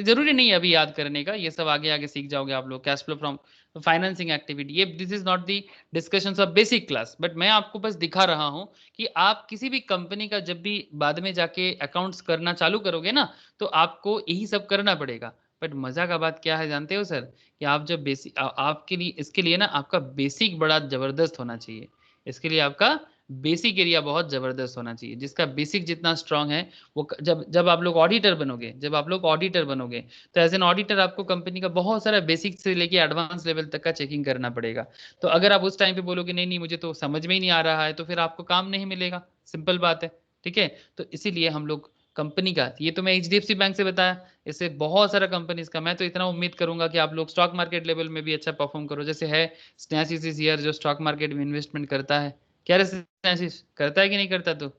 जरूरी नहीं है अभी याद करने का, ये सब आगे आगे सीख जाओगे आप लोग। Cash flow from financing activity, ये this is not the discussion of basic class, but मैं आपको बस दिखा रहा हूँ कि आप किसी भी कंपनी का जब भी बाद में जाके अकाउंट्स करना चालू करोगे ना तो आपको यही सब करना पड़ेगा। बट मजा का बात क्या है जानते हो सर, कि आप जब बेसिक आपके लिए इसके लिए ना आपका बेसिक बड़ा जबरदस्त होना चाहिए। इसके लिए आपका बेसिक एरिया बहुत जबरदस्त होना चाहिए, जिसका बेसिक जितना स्ट्रांग है वो जब आप लोग ऑडिटर बनोगे तो एज एन ऑडिटर आपको कंपनी का बहुत सारा बेसिक से लेके एडवांस लेवल तक का चेकिंग करना पड़ेगा। तो अगर आप उस टाइम पे बोलोगे नहीं नहीं मुझे तो समझ में ही नहीं आ रहा है, तो फिर आपको काम नहीं मिलेगा, सिंपल बात है। ठीक है, तो इसीलिए हम लोग कंपनी का, ये तो मैं HDFC बैंक से बताया, इससे बहुत सारा कंपनीज का, मैं तो इतना उम्मीद करूंगा कि आप लोग स्टॉक मार्केट लेवल में भी अच्छा परफॉर्म करो, जैसे है स्नेहासिस इस ईयर जो स्टॉक मार्केट में इन्वेस्टमेंट करता है। क्या रे स्नेहासिस, करता है कि नहीं करता? तो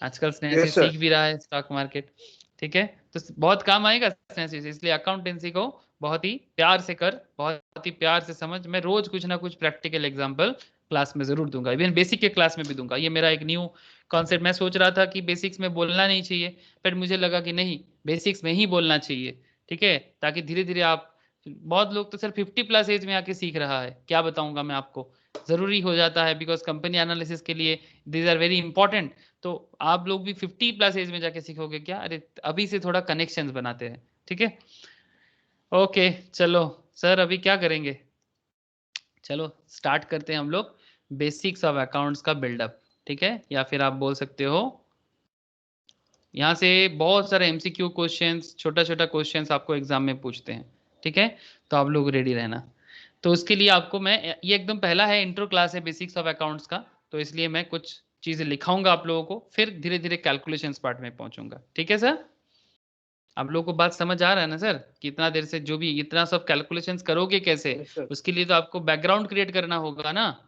आजकल स्नेहासिस sir. सीख भी रहा है स्टॉक मार्केट। ठीक है, तो बहुत काम आएगा स्नेहासिस, इसलिए अकाउंटेंसी को बहुत ही प्यार से कर, बहुत ही प्यार से समझ। मैं रोज कुछ ना कुछ प्रैक्टिकल एग्जांपल क्लास में जरूर दूंगा, इवन बेसिक के क्लास में भी दूंगा। ये मेरा एक न्यू कॉन्सेप्ट, मैं सोच रहा था कि बेसिक्स में बोलना नहीं चाहिए, पर मुझे लगा कि नहीं, बेसिक्स में ही बोलना चाहिए। ठीक है, ताकि धीरे धीरे आप, बहुत लोग तो सर 50+ एज में आके सीख रहा है, क्या बताऊंगा मैं आपको, जरूरी हो जाता है बिकॉज कंपनी एनालिसिस के लिए दीज आर वेरी इंपॉर्टेंट। तो आप लोग भी 50+ एज में जाके सीखोगे क्या? अरे अभी से थोड़ा कनेक्शंस बनाते हैं। ठीक है, ओके चलो सर अभी क्या करेंगे, चलो स्टार्ट करते हैं हम लोग बेसिक्स ऑफ अकाउंट्स का बिल्डअप। ठीक है, या फिर आप बोल सकते हो यहाँ से बहुत सारे MCQ क्वेश्चंस, छोटा छोटा क्वेश्चंस आपको एग्जाम में पूछते हैं। ठीक है, तो आप लोग रेडी रहना। तो उसके लिए आपको मैं, ये एकदम पहला है इंट्रो क्लास है बेसिक्स ऑफ अकाउंट्स का, तो इसलिए मैं कुछ चीजें लिखाऊंगा आप लोगों को, फिर धीरे धीरे कैलकुलेशंस पार्ट में पहुंचूंगा। ठीक है सर, आप लोगों को बात समझ आ रहा है ना सर? कि इतना देर से जो भी इतना सब कैलकुलेशंस करोगे कैसे, Yes, sir. उसके लिए तो आपको बैकग्राउंड क्रिएट करना होगा ना,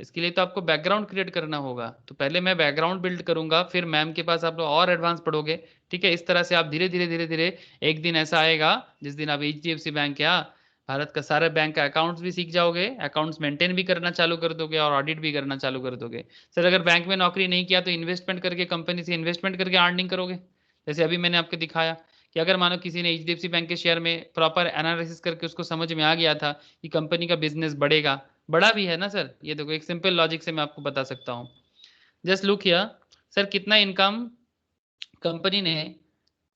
इसके लिए तो आपको बैकग्राउंड क्रिएट करना होगा। तो पहले मैं बैकग्राउंड बिल्ड करूंगा, फिर मैम के पास आप लोग और एडवांस पढ़ोगे। ठीक है, इस तरह से आप धीरे धीरे धीरे धीरे, एक दिन ऐसा आएगा जिस दिन आप HDFC बैंक या भारत का सारे बैंक का अकाउंट्स भी सीख जाओगे, अकाउंट्स मेंटेन भी करना चालू कर दोगे और ऑडिट भी करना चालू कर दोगे। सर अगर बैंक में नौकरी नहीं किया तो इन्वेस्टमेंट करके, कंपनी से इन्वेस्टमेंट करके अर्निंग करोगे, जैसे अभी मैंने आपको दिखाया कि अगर मानो किसी ने HDFC बैंक के शेयर में प्रॉपर एनालिसिस करके उसको समझ में आ गया था कि कंपनी का बिजनेस बढ़ेगा, बड़ा भी है ना सर, ये देखो एक सिंपल लॉजिक से मैं आपको बता सकता हूँ। जस्ट लुक हियर सर, कितना इनकम कंपनी ने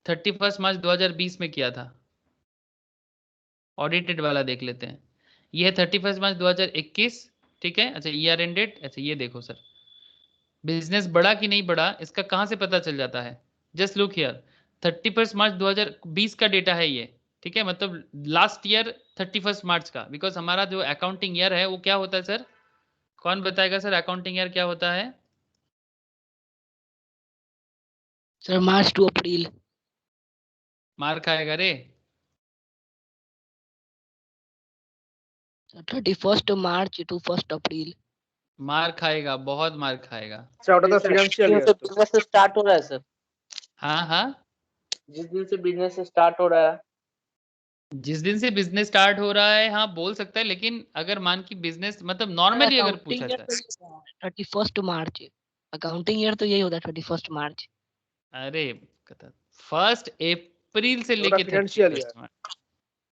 31 मार्च 2020 में किया था, ऑडिटेड वाला देख लेते हैं। ये है 31 मार्च 2021। ठीक है, अच्छा ईयर एंडेड, अच्छा ये देखो सर, बिजनेस बढ़ा कि नहीं बढ़ा इसका कहाँ से पता चल जाता है? जस्ट लुक हियर, 31 मार्च 2020 का डेटा है ये। ठीक है, मतलब लास्ट ईयर 31 मार्च का, बिकॉज हमारा जो अकाउंटिंग ईयर है वो क्या होता है सर? कौन बताएगा सर अकाउंटिंग ईयर क्या होता है? सर मार्च टू अप्रैल। मार खाएगा रे। 31 मार्च टू 1 अप्रैल। मार खाएगा, बहुत मार खाएगा। Sir, out of the financial year. Business start हो रहा है सर, हाँ हाँ, जिस दिन से बिजनेस स्टार्ट हो रहा है। जिस दिन से बिजनेस स्टार्ट हो रहा है, हाँ बोल सकता है, लेकिन अगर मान की बिजनेस मतलब नॉर्मली अगर पूछा जाए, 31 मार्च अकाउंटिंग ईयर तो यही होता है 31 मार्च। अरे 1 अप्रैल से लेके financial 31 year. मार्च।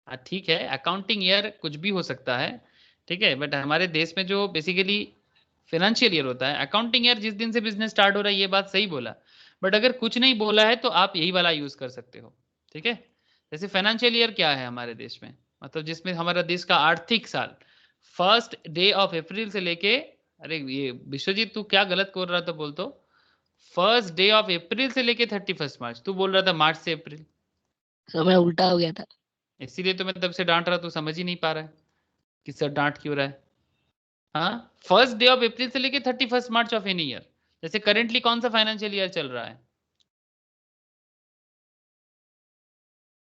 हाँ ठीक है, अकाउंटिंग ईयर कुछ भी हो सकता है। ठीक है, बट हमारे देश में जो बेसिकली फाइनेंशियल ईयर होता है, अकाउंटिंग ईयर जिस दिन से बिजनेस स्टार्ट हो रहा है, ये बात सही बोला। बट अगर कुछ नहीं बोला है तो आप यही वाला यूज कर सकते हो। ठीक है, जैसे फाइनेंशियल ईयर क्या है हमारे देश में, मतलब जिसमें हमारा देश का आर्थिक साल 1 अप्रैल से लेके, अरे ये विश्वजीत तू क्या गलत बोल रहा था, बोल तो 1 अप्रैल से लेके 31 मार्च, तू बोल रहा था मार्च से अप्रैल, सर मैं उल्टा हो गया था। इसीलिए तो मैं तब से डांट रहा, तू समझ ही नहीं पा रहा है कि सर डांट क्यों रहा है। हाँ, 1 अप्रैल से लेके 31 मार्च ऑफ एनी ईयर। जैसे करेंटली कौन सा फाइनेंशियल ईयर चल रहा है?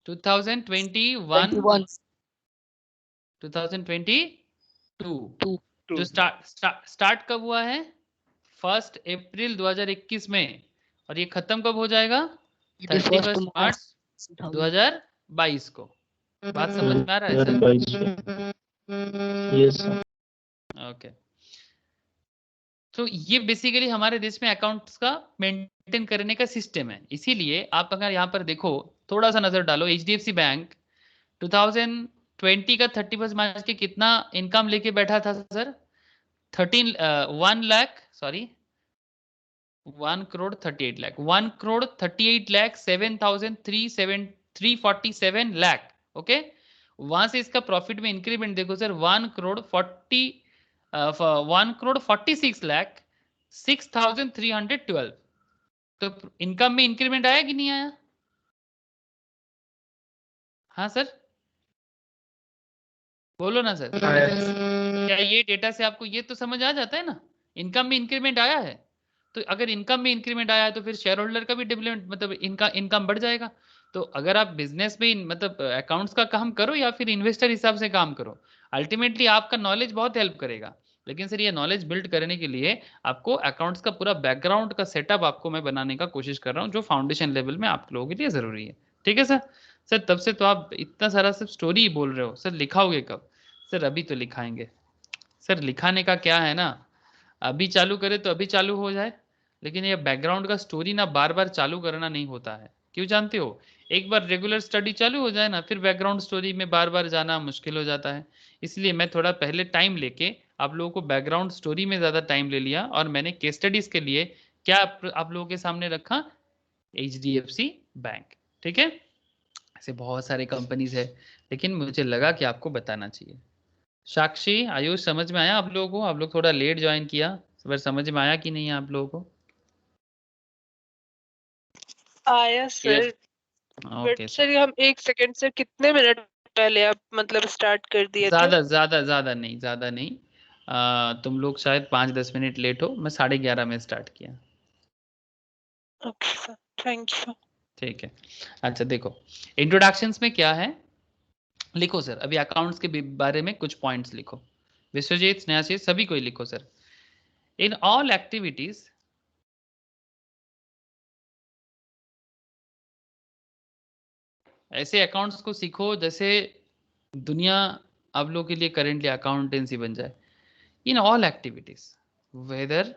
2021, 2022, जो स्टार्ट कब हुआ है? 1 अप्रैल 2021 में, और ये खत्म कब हो जाएगा? 31 मार्च 2022 को। बात समझ में आ रहा है सर? Yes sir. ओके, तो ये बेसिकली हमारे देश में अकाउंट्स का मेंटेन करने का सिस्टम है। इसीलिए आप अगर यहाँ पर देखो, थोड़ा सा नजर डालो, HDFC बैंक 2020 का 31 मार्च के कितना इनकम लेके बैठा था सर? 1 करोड़ 38 लाख, 1 करोड़ 38 लाख 7,347 लाख। ओके, वहां से इसका प्रॉफिट में इंक्रीमेंट देखो सर, 1 करोड़ 40 1,46,06,312। तो इनकम में इंक्रीमेंट आया कि नहीं आया? हाँ सर, बोलो ना सर। क्या ये डेटा से आपको ये तो समझ आ जाता है ना, इनकम में इंक्रीमेंट आया है। तो अगर इनकम में इंक्रीमेंट आया है तो फिर शेयर होल्डर का भी डेवलपमेंट मतलब इनका इनकम बढ़ जाएगा। तो अगर आप बिजनेस में मतलब अकाउंट्स का काम करो या फिर इन्वेस्टर हिसाब से काम करो, अल्टीमेटली आपका नॉलेज बहुत हेल्प करेगा। लेकिन सर ये नॉलेज बिल्ड करने के लिए आपको अकाउंट्स का पूरा बैकग्राउंड का सेटअप आपको मैं बनाने का कोशिश कर रहा हूँ, जो फाउंडेशन लेवल में आप लोगों के लिए जरूरी है। ठीक है सर। सर तब से तो आप इतना सारा सिर्फ स्टोरी ही बोल रहे हो, सर लिखाओगे कब? सर अभी तो लिखाएंगे। सर लिखाने का क्या है ना, अभी चालू करे तो अभी चालू हो जाए, लेकिन ये बैकग्राउंड का स्टोरी ना बार बार चालू करना नहीं होता है। क्यों जानते हो? एक बार रेगुलर स्टडी चालू हो जाए ना, फिर बैकग्राउंड स्टोरी में बार बार जाना मुश्किल हो जाता है। इसलिए मैं थोड़ा पहले टाइम लेके आप लोगों को बैकग्राउंड स्टोरी में ज़्यादा टाइम ले लिया, और मैंने केस स्टडीज के लिए क्या आप लोगों के सामने रखा, HDFC बैंक। ठीक है, ऐसे बहुत सारे कंपनीज है, लेकिन मुझे लगा कि आपको बताना चाहिए। साक्षी, आयुष, समझ में आया आप लोगों को? आप लोग थोड़ा लेट ज्वाइन किया, पर समझ में आया कि नहीं आप लोगों को? आया सर। ओके बट सर हम 1 सेकंड से कितने मिनट पहले आप मतलब स्टार्ट कर दिए थे? ज्यादा नहीं, ज्यादा नहीं। तुम लोग शायद 5-10 मिनट लेट हो, मैं 11:30 में स्टार्ट किया। Okay sir, thank you. ठीक है। अच्छा देखो, इंट्रोडक्शंस में क्या है, लिखो सर। अभी अकाउंट्स के बारे में कुछ पॉइंट्स लिखो। विश्वजीत, स्नेहाशीष, सभी को ही लिखो सर। इन ऑल एक्टिविटीज ऐसे अकाउंट्स को सीखो जैसे दुनिया आप लोग के लिए करेंटली अकाउंटेंसी बन जाए। In all activities, whether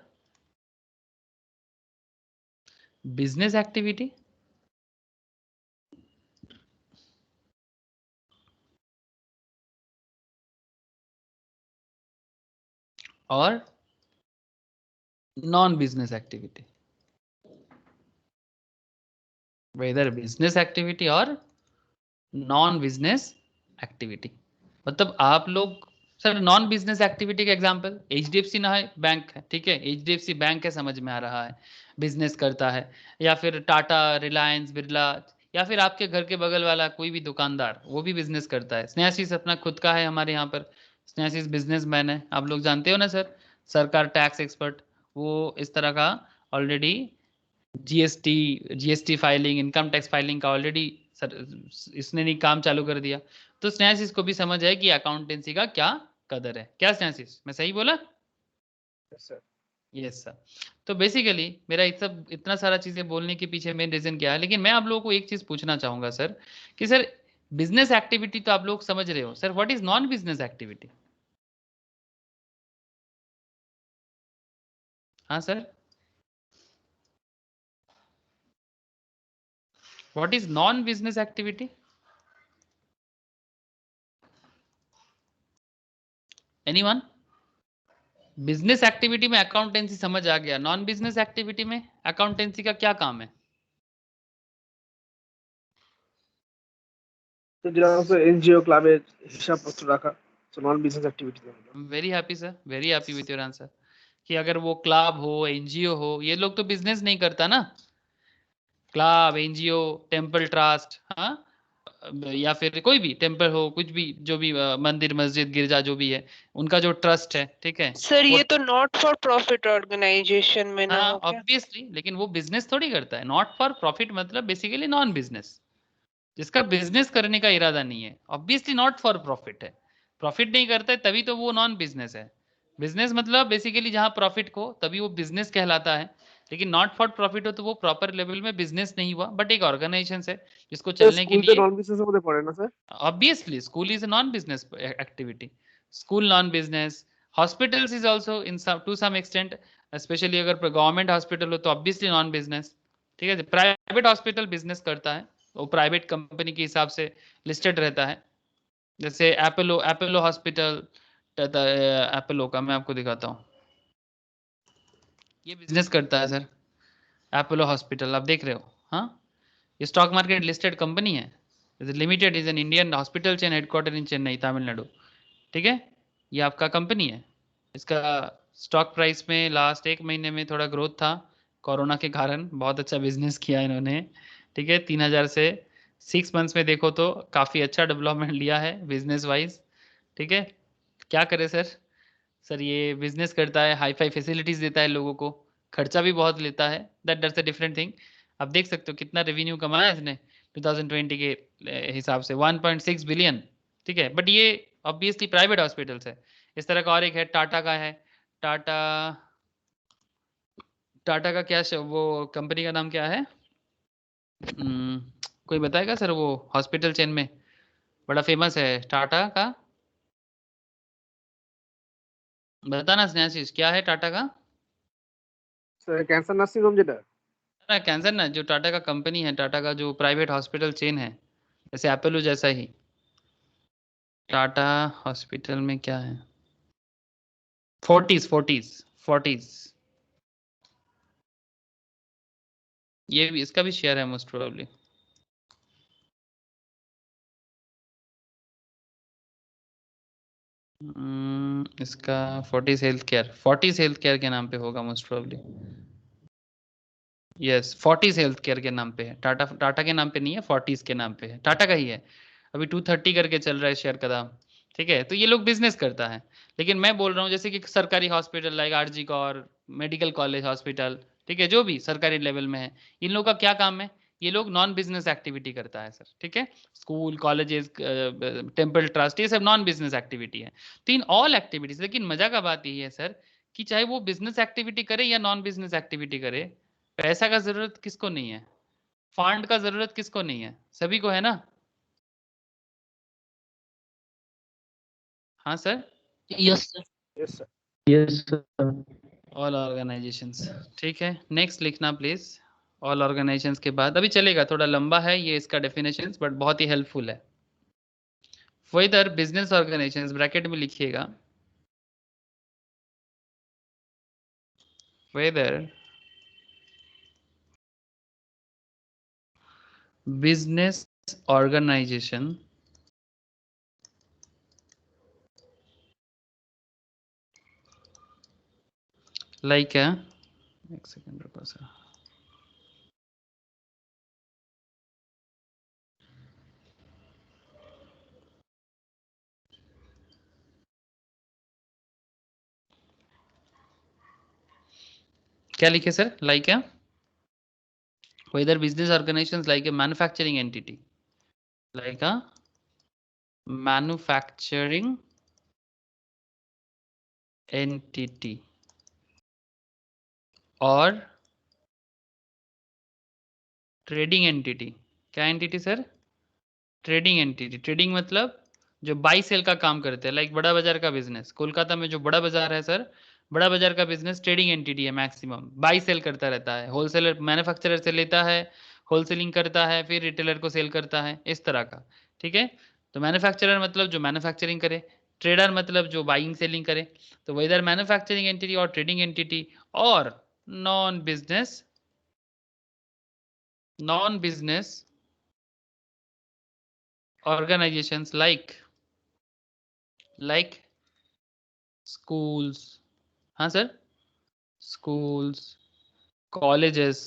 business activity और non business activity, whether business activity और नॉन बिजनेस एक्टिविटी। मतलब आप लोग, सर नॉन बिजनेस एक्टिविटी का एग्जांपल HDFC ना है, बैंक है, ठीक है, HDFC बैंक है, समझ में आ रहा है, बिजनेस करता है। या फिर टाटा, रिलायंस, बिरला, या फिर आपके घर के बगल वाला कोई भी दुकानदार, वो भी बिजनेस करता है। स्नेहाशीष अपना खुद का है हमारे यहाँ पर, स्नेहाशीष बिजनेसमैन है, आप लोग जानते हो ना सर, सरकार टैक्स एक्सपर्ट, वो इस तरह का already GST filing, income tax filing का ऑलरेडी सर इसने नहीं काम चालू कर दिया। तो स्नेहाशीष को भी समझ है कि अकाउंटेंसी का क्या कदर है। क्या स्नेहाशीष, मैं सही बोला? Sir yes sir. तो बेसिकली मेरा इतना सारा चीजें बोलने के पीछे मेन रीजन क्या है, लेकिन मैं आप लोगों को एक चीज पूछना चाहूंगा सर, कि सर बिजनेस एक्टिविटी तो आप लोग समझ रहे हो, sir what is non business activity? हाँ sir, what is non business activity? Anyone? Business activity में अकाउंटेंसी समझ आ गया, नॉन बिजनेस एक्टिविटी में अकाउंटेंसी का क्या काम है? তো যেরকম স্যার এনজিও ক্লাবের হিসাবপত্র রাখা, so non business activity. Very happy sir, very happy with your answer, कि अगर वो क्लब हो, एनजीओ हो, ये लोग तो बिजनेस नहीं करता ना, क्लब, एनजीओ, टेम्पल ट्रस्ट, हाँ, या फिर कोई भी टेम्पल हो, कुछ भी, जो भी मंदिर, मस्जिद, गिरजा, जो भी है, उनका जो ट्रस्ट है, ठीक है, सर वो, ये तो नॉट फॉर प्रॉफिट ऑर्गेनाइजेशन में ना हाँ हो क्या? ऑब्वियसली, लेकिन वो बिजनेस थोड़ी करता है। नॉट फॉर प्रॉफिट मतलब बेसिकली नॉन बिजनेस, जिसका बिजनेस करने का इरादा नहीं है, ऑब्वियसली नॉट फॉर प्रॉफिट है। प्रॉफिट नहीं करता है तभी तो वो नॉन बिजनेस है। बिजनेस मतलब बेसिकली जहां प्रॉफिट हो तभी वो बिजनेस कहलाता है, लेकिन नॉट फॉर प्रॉफिट हो तो वो प्रॉपर लेवल में बिजनेस नहीं हुआ, बट एक ऑर्गेनाइजेशन है जिसको चलने के স্কুল তো लिए। নন বিজনেসের মধ্যে পড়ে না sir? Obviously, school is a non-business activity. School non-business. Hospitals is also in some to some extent, especially अगर गवर्नमेंट हॉस्पिटल हो तो ऑब्वियसली नॉन बिजनेस। ठीक है, प्राइवेट हॉस्पिटल बिजनेस करता है, वो प्राइवेट कंपनी के हिसाब से लिस्टेड रहता है। जैसे एपोलो हॉस्पिटल, एपोलो का मैं आपको दिखाता हूँ, ये बिजनेस करता है सर, एपोलो हॉस्पिटल आप देख रहे हो, हाँ, ये स्टॉक मार्केट लिस्टेड कंपनी है। Limited is an Indian hospital chain, headquarter in Chennai, Tamil Nadu. ठीक है, ये आपका कंपनी है, इसका स्टॉक प्राइस में लास्ट 1 महीने में थोड़ा ग्रोथ था कोरोना के कारण, बहुत अच्छा बिजनेस किया इन्होंने, ठीक है। 3000 से 6 मंथ्स में देखो तो काफ़ी अच्छा डेवलपमेंट लिया है बिजनेस वाइज, ठीक है। क्या करे सर, सर ये बिजनेस करता है, हाई फाई फैसिलिटीज देता है लोगों को, खर्चा भी बहुत लेता है, दैट्स अ डिफरेंट थिंग। आप देख सकते हो कितना रेवेन्यू कमाया इसने 2020 के हिसाब से 1.6 बिलियन, ठीक है। बट ये ऑब्वियसली प्राइवेट हॉस्पिटल्स है। इस तरह का और एक है टाटा का है, टाटा, टाटा का क्या वो कंपनी का नाम क्या है? कोई बताएगा सर, वो हॉस्पिटल चेन में बड़ा फेमस है टाटा का, बताना स्नेहाशीष क्या है टाटा का? कैंसर नर्सिंग होम যেটা ना कैंसर ना, जो टाटा का कंपनी है, टाटा का जो प्राइवेट हॉस्पिटल चेन है, जैसे अपोलो जैसा ही, टाटा हॉस्पिटल में क्या है? फोर्टीज, ये भी इसका भी शेयर है मोस्ट प्रोबेबली। इसका फोर्टीज हेल्थ केयर के नाम पे होगा most probably. Yes, forties health care के नाम पे है, टाटा के नाम पे नहीं है, फोर्टीज के नाम पे है, टाटा का ही है। अभी 230 करके चल रहा है शेयर का दाम, ठीक है। तो ये लोग बिजनेस करता है, लेकिन मैं बोल रहा हूँ जैसे कि सरकारी hospital like RG Kar medical college hospital, ठीक है, जो भी सरकारी लेवल में है, इन लोगों का क्या काम है? ये लोग नॉन बिजनेस एक्टिविटी करता है सर, ठीक है। स्कूल कॉलेजेस टेम्पल ट्रस्ट, ये सब नॉन बिजनेस एक्टिविटी है। तो इन ऑल एक्टिविटीज, लेकिन मजा का बात यही है सर कि चाहे वो बिजनेस एक्टिविटी करे या नॉन बिजनेस एक्टिविटी करे, पैसा का जरूरत किसको नहीं है? फंड का जरूरत किसको नहीं है? सभी को है ना? हाँ sir, yes sir. Yes sir Yes, sir. All organisations, ठीक है। नेक्स्ट लिखना प्लीज, ऑल ऑर्गेनाइजेशंस के बाद, अभी चलेगा, थोड़ा लंबा है ये इसका डेफिनेशंस, बट बहुत ही हेल्पफुल है। वेदर बिजनेस ऑर्गेनाइजेशंस ब्रैकेट में लिखिएगा, वेदर बिजनेस ऑर्गेनाइजेशन लाइक एक सेकंड रुको सर, क्या लिखे sir? Like whether business organizations like a manufacturing entity, like a manufacturing entity or trading entity. क्या entity sir? Trading entity. Trading मतलब जो बाई सेल का काम करते हैं, लाइक बड़ा बाजार का बिजनेस, कोलकाता में जो बड़ा बाजार है सर, बड़ा बाजार का बिजनेस ट्रेडिंग एंटिटी है, मैक्सिमम बाई सेल करता रहता है, होलसेलर मैन्युफैक्चरर से लेता है, होलसेलिंग करता है, फिर रिटेलर को सेल करता है, इस तरह का, ठीक है। तो मैन्युफैक्चरर मतलब जो मैन्युफैक्चरिंग करे, ट्रेडर मतलब जो बाइंग सेलिंग करे। तो वेदर मैन्युफैक्चरिंग एंटिटी और ट्रेडिंग एंटिटी और non business organizations like schools, हाँ सर, schools, colleges,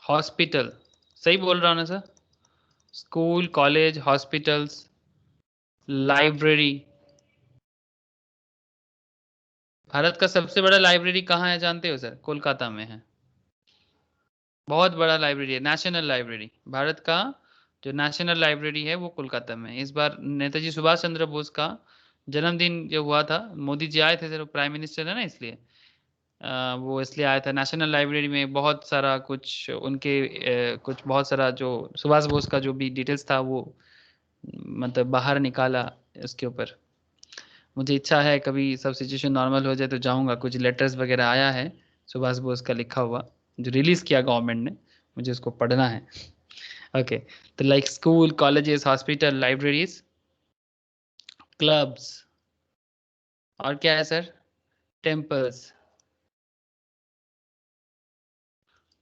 हॉस्पिटल, सही बोल रहा हूँ ना sir? School, college, hospitals, library. Bharat का सबसे बड़ा लाइब्रेरी कहाँ है जानते हो सर? कोलकाता में है, बहुत बड़ा लाइब्रेरी है, नेशनल लाइब्रेरी। भारत का जो नेशनल लाइब्रेरी है वो कोलकाता में है। इस बार नेताजी सुभाष चंद्र बोस का जन्मदिन जो हुआ था, मोदी जी आए थे सर, प्राइम मिनिस्टर है ना, इसलिए वो इसलिए आया था। नेशनल लाइब्रेरी में बहुत सारा कुछ उनके कुछ बहुत सारा जो सुभाष बोस का जो भी डिटेल्स था वो मतलब बाहर निकाला उसके ऊपर। मुझे इच्छा है कभी सब सिचुएशन नॉर्मल हो जाए तो जाऊंगा, कुछ लेटर्स वगैरह आया है सुभाष बोस का लिखा हुआ जो रिलीज किया गवर्नमेंट ने, मुझे उसको पढ़ना है। ओके, तो like school, colleges, hospital, libraries, clubs, और क्या है सर? टेम्पल्स,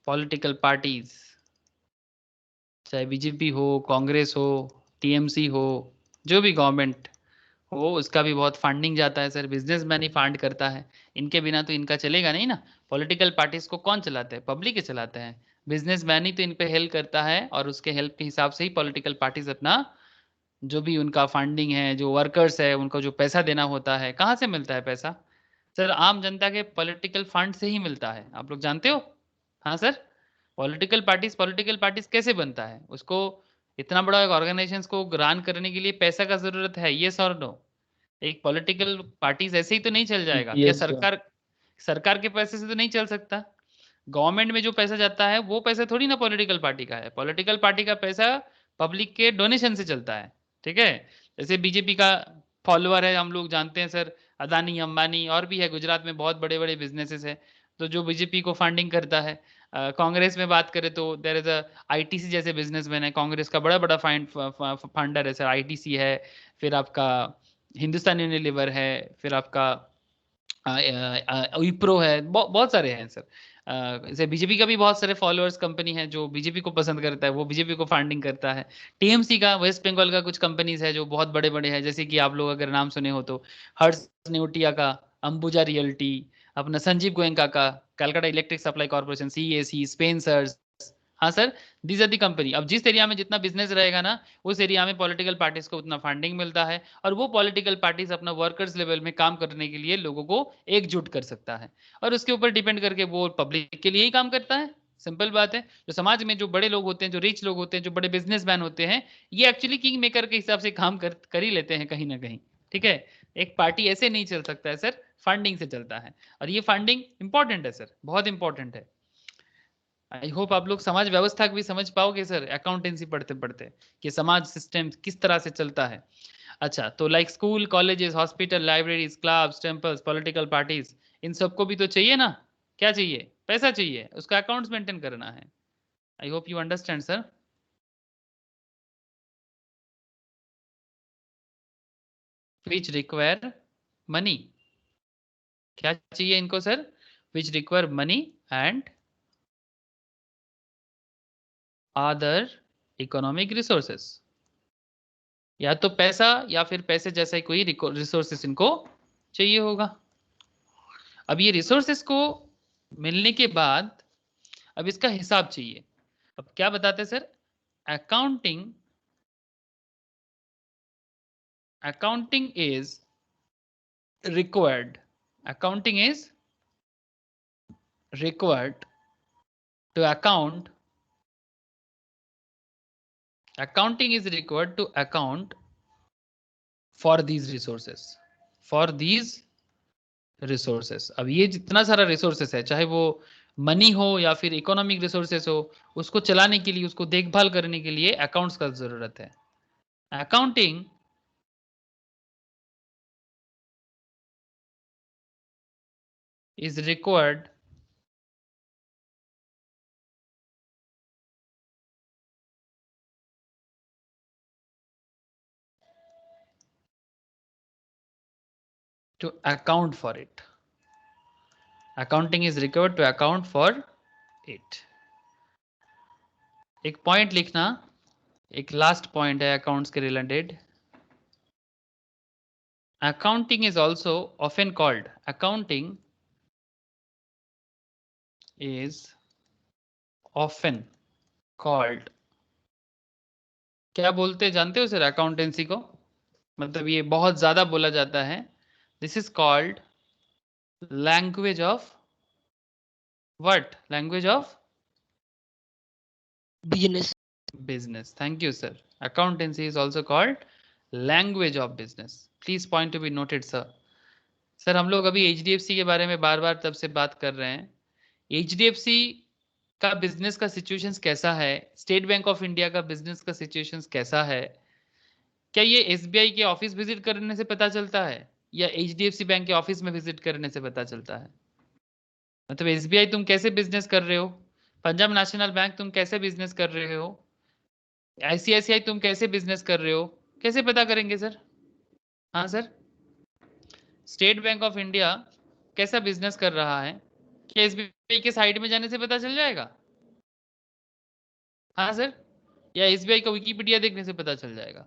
पॉलिटिकल पार्टीज, चाहे बीजेपी हो, कांग्रेस हो, टीएमसी हो, जो भी गवर्नमेंट हो उसका भी बहुत फंडिंग जाता है सर, बिजनेसमैन ही फंड करता है, इनके बिना तो इनका चलेगा नहीं ना। पॉलिटिकल पार्टीज को कौन चलाते हैं? पब्लिक ही चलाते हैं, बिजनेसमैन ही तो इन पे हेल्प करता है, और उसके हेल्प के हिसाब से ही पॉलिटिकल पार्टीज अपना जो भी उनका फंडिंग है, जो वर्कर्स है उनको जो पैसा देना होता है, कहाँ से मिलता है पैसा? सर आम जनता के पॉलिटिकल फंड से ही मिलता है, आप लोग जानते हो। हाँ सर, पॉलिटिकल पार्टीज कैसे बनता है? उसको इतना बड़ा ऑर्गेनाइजेशन को रन करने के लिए पैसा का जरूरत है, यस और नो? एक पॉलिटिकल पार्टीज ऐसे ही तो नहीं चल जाएगा क्या? Yes sir. सरकार के पैसे से तो नहीं चल सकता। गवर्नमेंट में जो पैसा जाता है वो पैसा थोड़ी ना पॉलिटिकल पार्टी का है, पॉलिटिकल पार्टी का पैसा पब्लिक के डोनेशन से चलता है, ठीक है। जैसे बीजेपी का फॉलोअर है, हम लोग जानते हैं सर, अदानी अंबानी और भी है, गुजरात में बहुत बड़े बड़े बिजनेसेस है, तो जो बीजेपी को फंडिंग करता है। कांग्रेस में बात करें तो देर इज अ आईटीसी जैसे बिजनेसमैन है, कांग्रेस का बड़ा बड़ा फंडर है सर, आईटीसी है, फिर आपका हिंदुस्तान यूनिलीवर है, फिर आपका विप्रो है, बहुत सारे हैं सर। जैसे बीजेपी का भी बहुत सारे फॉलोअर्स कंपनी है, जो बीजेपी को पसंद करता है वो बीजेपी को फंडिंग करता है। टीएमसी का, वेस्ट बंगाल का कुछ कंपनीज है जो बहुत बड़े बड़े हैं, जैसे कि आप लोग अगर नाम सुने हो तो हर्ष नेवटिया का, अंबुजा रियल्टी, अपना संजीव गोयनका का, Calcutta electric supply corporation, CESC, Spencer's. हाँ sir, these are the company. अब जिस एरिया में जितना बिजनेस रहेगा ना, उस एरिया में पॉलिटिकल पार्टीज को उतना फंडिंग मिलता है, और वो पॉलिटिकल पार्टीज अपना वर्कर्स लेवल में काम करने के लिए लोगों को एकजुट कर सकता है, और उसके ऊपर डिपेंड करके वो पब्लिक के लिए ही काम करता है। सिंपल बात है। जो समाज में जो बड़े लोग होते हैं, जो रिच लोग होते हैं, जो बड़े बिजनेसमैन होते हैं, ये एक्चुअली किंग मेकर के हिसाब से काम कर ही लेते हैं कहीं ना कहीं, ठीक है। एक पार्टी ऐसे नहीं चल सकता है सर, फंडिंग से चलता है, और ये फंडिंग इंपॉर्टेंट है सर, बहुत इंपॉर्टेंट है। आई होप आप लोग समाज व्यवस्था भी समझ पाओगे सर, अकाउंटेंसी पढ़ते पढ़ते, कि समाज सिस्टम किस तरह से चलता है। अच्छा, तो like school, colleges, hospital, libraries, clubs, temples, political parties, इन सबको भी तो चाहिए ना? क्या चाहिए? पैसा चाहिए, उसका अकाउंट्स मेंटेन करना है। I hope you understand sir. Which require money, क्या चाहिए इनको sir? Which require money and other economic resources, या तो पैसा या फिर पैसे जैसा ही कोई रिसोर्सेस इनको चाहिए होगा। अब ये रिसोर्सेस को मिलने के बाद अब इसका हिसाब चाहिए। अब क्या बताते हैं sir? Accounting accounting is required, accounting is required to account, accounting is required to account for these resources, for these resources। अब ये जितना सारा रिसोर्सेस है, चाहे वो मनी हो या फिर इकोनॉमिक रिसोर्सेस हो, उसको चलाने के लिए, उसको देखभाल करने के लिए अकाउंट्स का जरूरत है। Accounting is required to account for it, accounting is required to account for it। एक पॉइंट लिखना, एक लास्ट पॉइंट है अकाउंट्स के related. accounting is also often called, accounting is often called, क्या बोलते जानते हो सर अकाउंटेंसी को? मतलब ये बहुत ज्यादा बोला जाता है। This is called language of what? Language of Business. Business. Thank you sir. Accountancy is also called language of business. Please point to be noted sir. Sir हम लोग अभी एचडीएफसी के बारे में बार बार तब से बात कर रहे हैं। एचडीएफसी का बिजनेस का सिचुएशन कैसा है? स्टेट बैंक ऑफ इंडिया का बिजनेस का सिचुएशन कैसा है? क्या ये एसबीआई के ऑफिस विजिट करने से पता चलता है, या एचडीएफसी बैंक के ऑफिस में विजिट करने से पता चलता है? मतलब एसबीआई तुम कैसे बिजनेस कर रहे हो, पंजाब नेशनल बैंक तुम कैसे बिजनेस कर रहे हो, आईसीआईसीआई तुम कैसे बिजनेस कर रहे हो, कैसे पता करेंगे सर? हाँ sir, state bank of India कैसा बिजनेस कर रहा है, क्या एसबीआई के साइट में जाने से पता चल जाएगा? हाँ सर, या एसबीआई का विकिपीडिया देखने से पता चल जाएगा?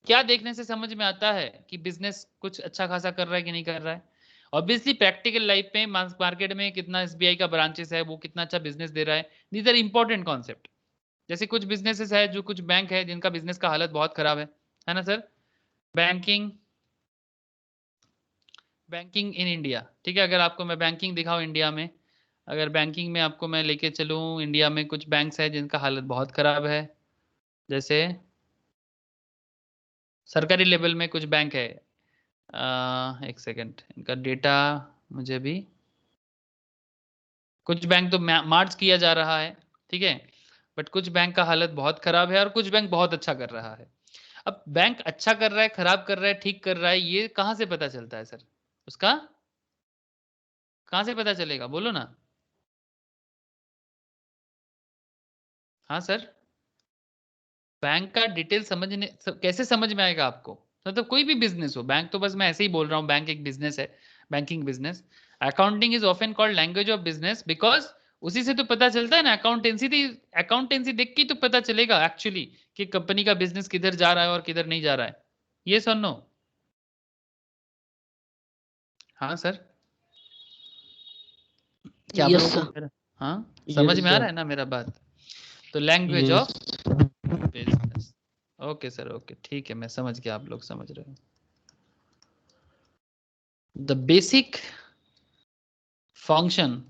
क्या देखने से समझ में आता है कि बिजनेस कुछ अच्छा खासा कर रहा है कि नहीं कर रहा है? ऑब्वियसली प्रैक्टिकल लाइफ में मार्केट में कितना एसबीआई का ब्रांचेस है, वो कितना अच्छा बिजनेस दे रहा है, दीज आर इंपॉर्टेंट कॉन्सेप्ट। जैसे कुछ बिजनेसेस है, जो कुछ बैंक है जिनका बिजनेस का हालत बहुत खराब है ना सर? बैंकिंग इन इंडिया, ठीक है। अगर आपको मैं बैंकिंग दिखाऊं इंडिया में, अगर बैंकिंग में आपको मैं लेके चलूं, इंडिया में कुछ बैंक्स है जिनका हालत बहुत खराब है। जैसे सरकारी लेवल में कुछ बैंक है, एक सेकेंड, इनका डेटा मुझे भी, कुछ बैंक तो मार्च किया जा रहा है, ठीक है, बट कुछ बैंक का हालत बहुत खराब है और कुछ बैंक बहुत अच्छा कर रहा है। अब बैंक अच्छा कर रहा है, खराब कर रहा है, ठीक कर रहा है, ये कहाँ से पता चलता है सर? उसका कहाँ से पता चलेगा, बोलो ना। हाँ सर, बैंक का डिटेल समझने कैसे समझ में आएगा आपको? मतलब कोई भी बिजनेस हो, बैंक तो बस मैं ऐसे ही बोल रहा हूँ, बैंक एक बिजनेस है, banking business. Accounting is often called language of business because उसी से तो पता चलता है ना, अकाउंटेंसी देख के ही तो पता चलेगा एक्चुअली कि कंपनी का बिजनेस किधर जा रहा है और किधर नहीं जा रहा है। ये सुन नो। हाँ सर, क्या आप यस लोगों को सर। मेरा, हाँ समझ Yes, में आ रहा sir. है ना मेरा बात? तो language Yes. Of business. Okay sir, okay, ठीक है, मैं समझ गया, आप लोग समझ रहे हो। The basic function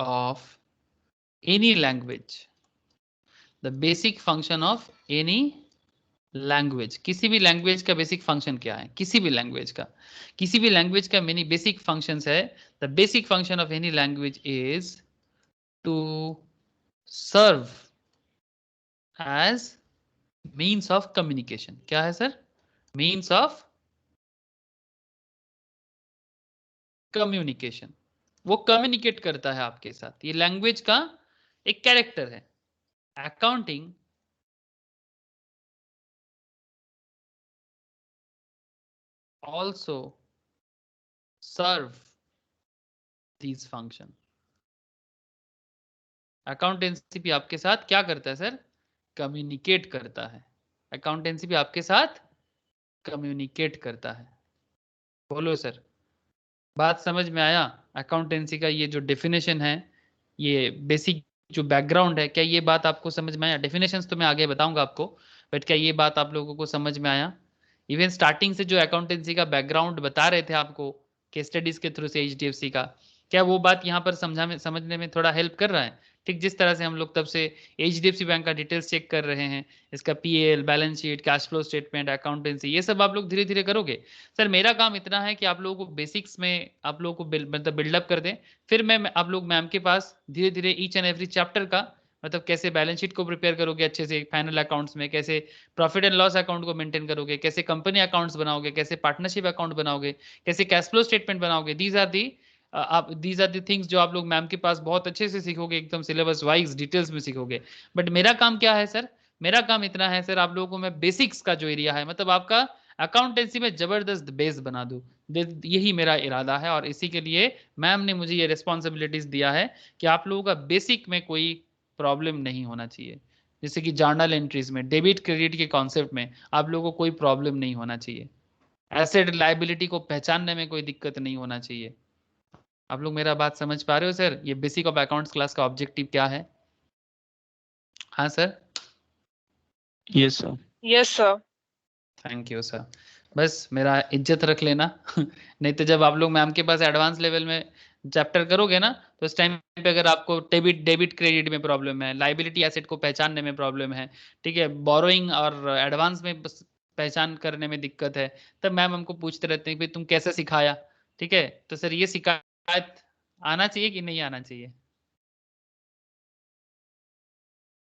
of any language, the basic function of any language, किसी भी लैंग्वेज का बेसिक फंक्शन क्या है? किसी भी लैंग्वेज का मेनी बेसिक फंक्शंस है। The basic function of any language is to serve as means of communication. क्या है सर? Means of communication. वो कम्युनिकेट करता है आपके साथ, ये लैंग्वेज का एक कैरेक्टर है। Accounting also serve these function। Accountancy भी आपके साथ क्या करता है सर? कम्युनिकेट करता है। अकाउंटेंसी भी आपके साथ कम्युनिकेट करता है। बोलो सर, बात समझ में आया? अकाउंटेंसी का ये जो डेफिनेशन है, ये बेसिक जो बैकग्राउंड है, क्या ये बात आपको समझ में आया? डेफिनेशंस तो मैं आगे बताऊंगा आपको, बट क्या ये बात आप लोगों को समझ में आया? इवन स्टार्टिंग से जो अकाउंटेंसी का बैकग्राउंड बता रहे थे आपको केस स्टडीज के थ्रू से एचडीएफसी का, क्या वो बात यहाँ पर समझने में थोड़ा हेल्प कर रहा है? ठीक जिस तरह से हम लोग तब से एचडीएफसी बैंक का डिटेल्स चेक कर रहे हैं, इसका PL, balance sheet, cash flow statement, accountancy, ये सब आप लोग धीरे धीरे करोगे। सर मेरा काम इतना है कि आप लोगों को बेसिक्स में आप लोगों को मतलब बिल्डअप कर दें, फिर मैं आप लोग मैम के पास धीरे धीरे ईच एंड एवरी चैप्टर का, मतलब कैसे बैलेंस शीट को प्रिपेयर करोगे अच्छे से फाइनल अकाउंट्स में, कैसे प्रॉफिट एंड लॉस अकाउंट को मेंटेन करोगे, कैसे कंपनी अकाउंट्स बनाओगे, कैसे पार्टनरशिप अकाउंट बनाओगे, कैसे कैश फ्लो स्टेटमेंट बनाओगे, दीज आर दी थिंग्स जो आप लोग मैम के पास बहुत अच्छे से सीखोगे, एकदम सिलेबस वाइज डिटेल्स में सीखोगे। बट मेरा काम क्या है सर? मेरा काम इतना है सर, आप लोगों को मैं बेसिक्स का जो एरिया है, मतलब आपका अकाउंटेंसी में जबरदस्त बेस बना दूं, यही मेरा इरादा है। और इसी के लिए मैम ने मुझे ये रिस्पॉन्सिबिलिटीज दिया है कि आप लोगों का बेसिक में कोई प्रॉब्लम नहीं होना चाहिए। जैसे कि जर्नल एंट्रीज में, डेबिट क्रेडिट के कॉन्सेप्ट में आप लोगों को कोई प्रॉब्लम नहीं होना चाहिए। एसेट लायबिलिटी को पहचानने में कोई दिक्कत नहीं होना चाहिए। आप लोग मेरा बात समझ पा रहे हो सर? ये बेसिक ऑफ अकाउंट्स क्लास का ऑब्जेक्टिव क्या है? हाँ sir. Yes, sir. Yes sir. Thank you sir. बस मेरा इज्जत रख लेना नहीं तो जब आप लोग मैम के पास एडवांस लेवल में चैप्टर करोगे ना, तो उस टाइम पे अगर आपको डेबिट क्रेडिट में प्रॉब्लम है, लाइबिलिटी एसेट को पहचानने में प्रॉब्लम है, ठीक है, बोरोइंग और एडवांस में पहचान करने में दिक्कत है, तब मैम हमको पूछते रहते हैं कि तुम कैसे सिखाया? ठीक है, तो सर ये शिकायत आना चाहिए कि नहीं आना चाहिए?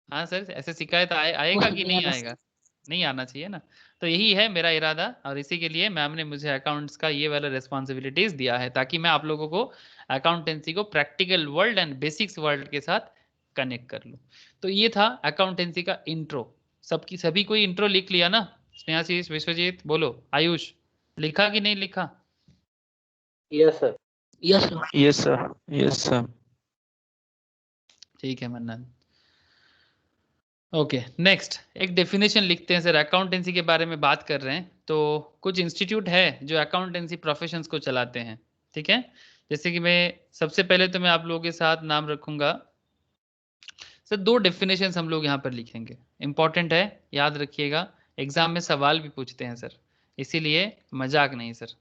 हाँ सर, ऐसे शिकायत आएगा कि नहीं आएगा? नहीं आना चाहिए ना। तो यही है मेरा इरादा, और इसी के लिए मैम ने मुझे अकाउंट्स का ये वाला रिस्पॉन्सिबिलिटीज दिया है, ताकि मैं आप लोगों को अकाउंटेंसी को practical world and basics world के साथ कनेक्ट कर लूँ। तो ये था अकाउंटेंसी का इंट्रो। सभी कोई इंट्रो लिख लिया ना? स्नेहाशीष, विश्वजीत, बोलो, आयुष, लिखा कि नहीं लिखा? Yes, sir. Yes sir. Yes, sir. Yes, sir. ठीक है मन्नन। ओके नेक्स्ट एक डेफिनेशन लिखते हैं सर। अकाउंटेंसी के बारे में बात कर रहे हैं तो कुछ इंस्टीट्यूट है जो अकाउंटेंसी प्रोफेशंस को चलाते हैं, ठीक है। जैसे कि मैं सबसे पहले तो मैं आप लोगों के साथ नाम रखूंगा सर। दो डेफिनेशंस हम लोग यहाँ पर लिखेंगे, इंपॉर्टेंट है, याद रखिएगा। एग्जाम में सवाल भी पूछते हैं सर, इसीलिए मजाक नहीं सर।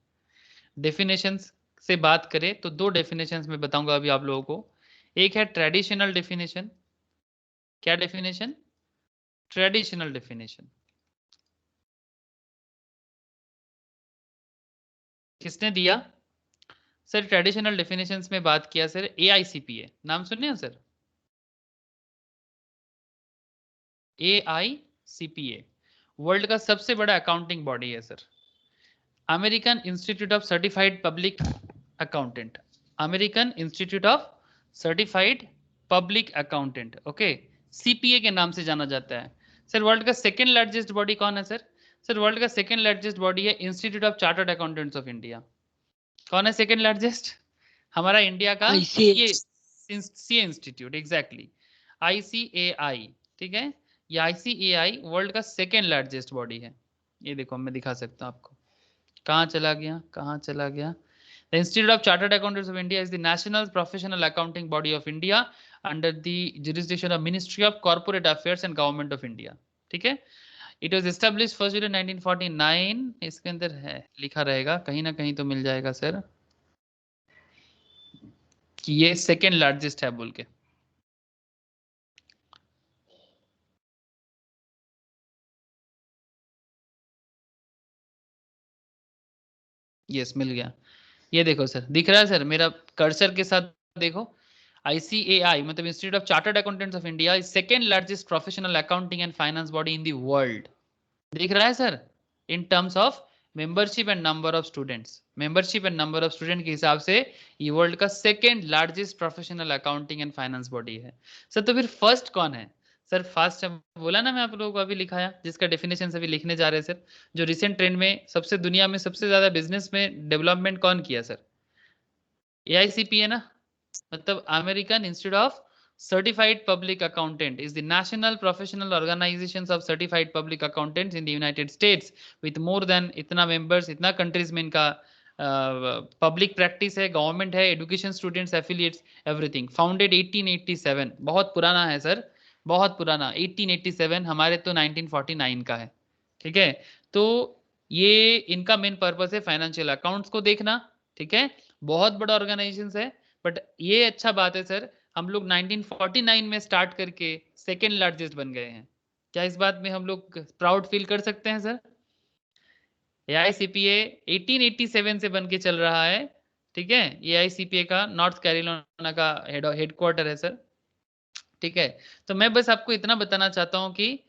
डेफिनेशंस से बात करें तो दो डेफिनेशंस मैं बताऊंगा अभी आप लोगों को। एक है ट्रेडिशनल डेफिनेशन। क्या डेफिनेशन? Traditional definition. किसने दिया सर? ट्रेडिशनल डेफिनेशंस में बात किया सर AICPA, नाम सुने हैं सर? AICPA वर्ल्ड का सबसे बड़ा अकाउंटिंग बॉडी है sir. American institute of certified public accountant, American institute of certified public accountant, okay, CPA के नाम से जाना जाता है सर। वर्ल्ड का सेकंड लार्जेस्ट बॉडी कौन है सर? सर वर्ल्ड का सेकंड लार्जेस्ट बॉडी है institute of chartered accountants of India. कौन है सेकंड लार्जेस्ट? हमारा इंडिया का सीए इंस्टीट्यूट, एग्जैक्टली, ICAI, ठीक है। ये ICAI वर्ल्ड का सेकंड लार्जेस्ट बॉडी है। ये देखो मैं दिखा सकता हूँ आपको। कहाँ चला गया, कहाँ चला गया? The Institute of Chartered Accountants of India is the national professional accounting body of India under the jurisdiction of Ministry of Corporate Affairs and Government of India, ठीक है। It was established 1 July 1949। इसके अंदर है लिखा रहेगा, कहीं ना कहीं तो मिल जाएगा सर कि ये सेकेंड लार्जेस्ट है बोल के। यस मिल गया। ये देखो सर, दिख रहा है सर मेरा कर्सर के साथ? देखो ICAI मतलब institute of chartered accountants of India is second largest professional accounting and finance body in the world. दिख रहा है sir? In terms of membership and number of students, membership and number of student के हिसाब से ये वर्ल्ड का second largest professional accounting and finance body है सर। तो फिर फर्स्ट कौन है सर? फर्स्ट बोला ना मैं आप लोगों को, अभी लिखाया, जिसका डेफिनेशन अभी लिखने जा रहे हैं सर। जो रिसेंट ट्रेंड में सबसे दुनिया में सबसे ज्यादा बिजनेस में डेवलपमेंट कौन किया सर? AICPA ना, मतलब American institute of certified public accountant is the national professional organizations of certified public accountants in the United States with more than इतना members, इतना countries में इनका पब्लिक प्रैक्टिस है, गवर्नमेंट है, education, students, affiliates, everything. Founded 1887, बहुत पुराना है सर, बहुत पुराना। 1887, हमारे तो 1949 का है, ठीक है। तो ये इनका मेन पर्पस है फाइनेंशियल अकाउंट्स को देखना, ठीक है। बहुत बड़ा ऑर्गेनाइजेशन है, बट ये अच्छा बात है सर, हम लोग 1949 में स्टार्ट करके सेकेंड लार्जेस्ट बन गए हैं। क्या इस बात में हम लोग प्राउड फील कर सकते हैं सर? AICPA 1887 से बन के चल रहा है, ठीक है। AICPA का नॉर्थ कैरोलिना का हेडक्वार्टर है सर, ठीक है। तो मैं बस आपको इतना बताना चाहता हूँ कि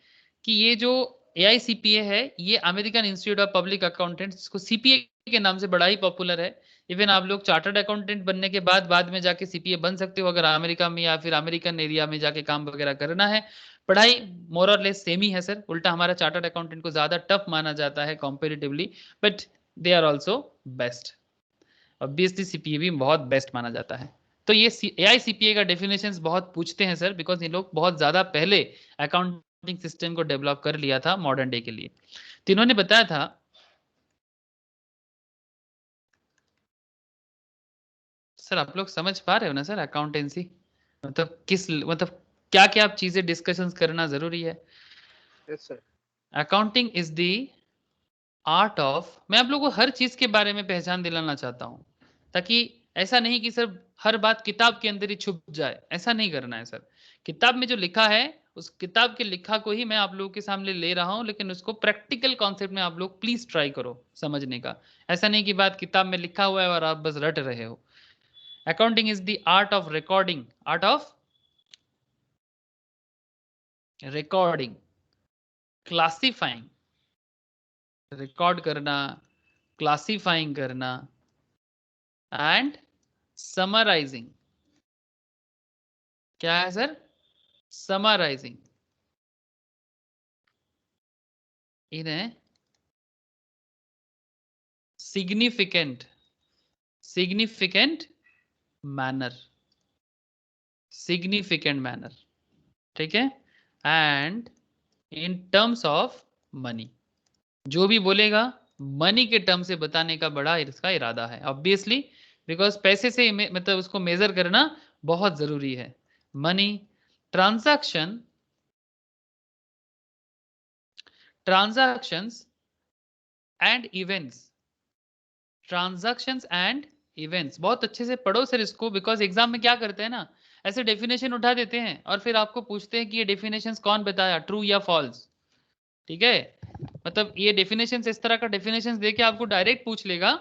ये जो AICPA है ये American institute of public accountants, इसको CPA के नाम से बड़ा ही पॉपुलर है। इवन आप लोग चार्टर्ड अकाउंटेंट बनने के बाद में जाके CPA बन सकते हो, अगर अमेरिका में या फिर अमेरिकन एरिया में जाके काम वगैरह करना है। पढ़ाई मोर और लेस सेम ही है सर, उल्टा हमारा चार्टर्ड अकाउंटेंट को ज्यादा टफ माना जाता है comparatively, but they are also best. Obviously CPA भी बहुत बेस्ट माना जाता है। तो ये AICPA का डेफिनेशंस बहुत पूछते हैं सर, बिकॉज ये लोग बहुत ज्यादा पहले अकाउंटिंग सिस्टम को डेवलप कर लिया था मॉडर्न डे के लिए। तो इन्होंने बताया था, सर आप लोग समझ पा रहे हो ना सर अकाउंटेंसी मतलब किस, मतलब क्या क्या चीजें डिस्कशन करना जरूरी है। Yes sir. Accounting is the art of, मैं आप लोगों को हर चीज के बारे में पहचान दिलाना चाहता हूं, ताकि ऐसा नहीं कि सर हर बात किताब के अंदर ही छुप जाए, ऐसा नहीं करना है सर। किताब में जो लिखा है उस किताब के लिखा को ही मैं आप लोगों के सामने ले रहा हूं, लेकिन उसको प्रैक्टिकल कॉन्सेप्ट में आप लोग प्लीज ट्राई करो समझने का। ऐसा नहीं कि बात किताब में लिखा हुआ है और आप बस रट रहे हो। Accounting is the art of recording, art of recording, classifying, record करना, क्लासिफाइंग करना एंड समराइजिंग। क्या है sir? Summarising in a significant manner, significant manner, ठीक है। And in terms of money. जो भी बोलेगा मनी के टर्म से बताने का बड़ा इसका इरादा है, ऑब्वियसली, बिकॉज पैसे से मतलब उसको मेजर करना बहुत जरूरी है। Money, transaction, transactions and events, transactions and events. बहुत अच्छे से पढ़ो सर इसको, बिकॉज एग्जाम में क्या करते हैं ना, ऐसे डेफिनेशन उठा देते हैं और फिर आपको पूछते हैं कि ये डेफिनेशंस कौन बताया, ट्रू या फॉल्स। ठीक है, मतलब ये डेफिनेशंस इस तरह का डेफिनेशंस देके आपको डायरेक्ट पूछ लेगा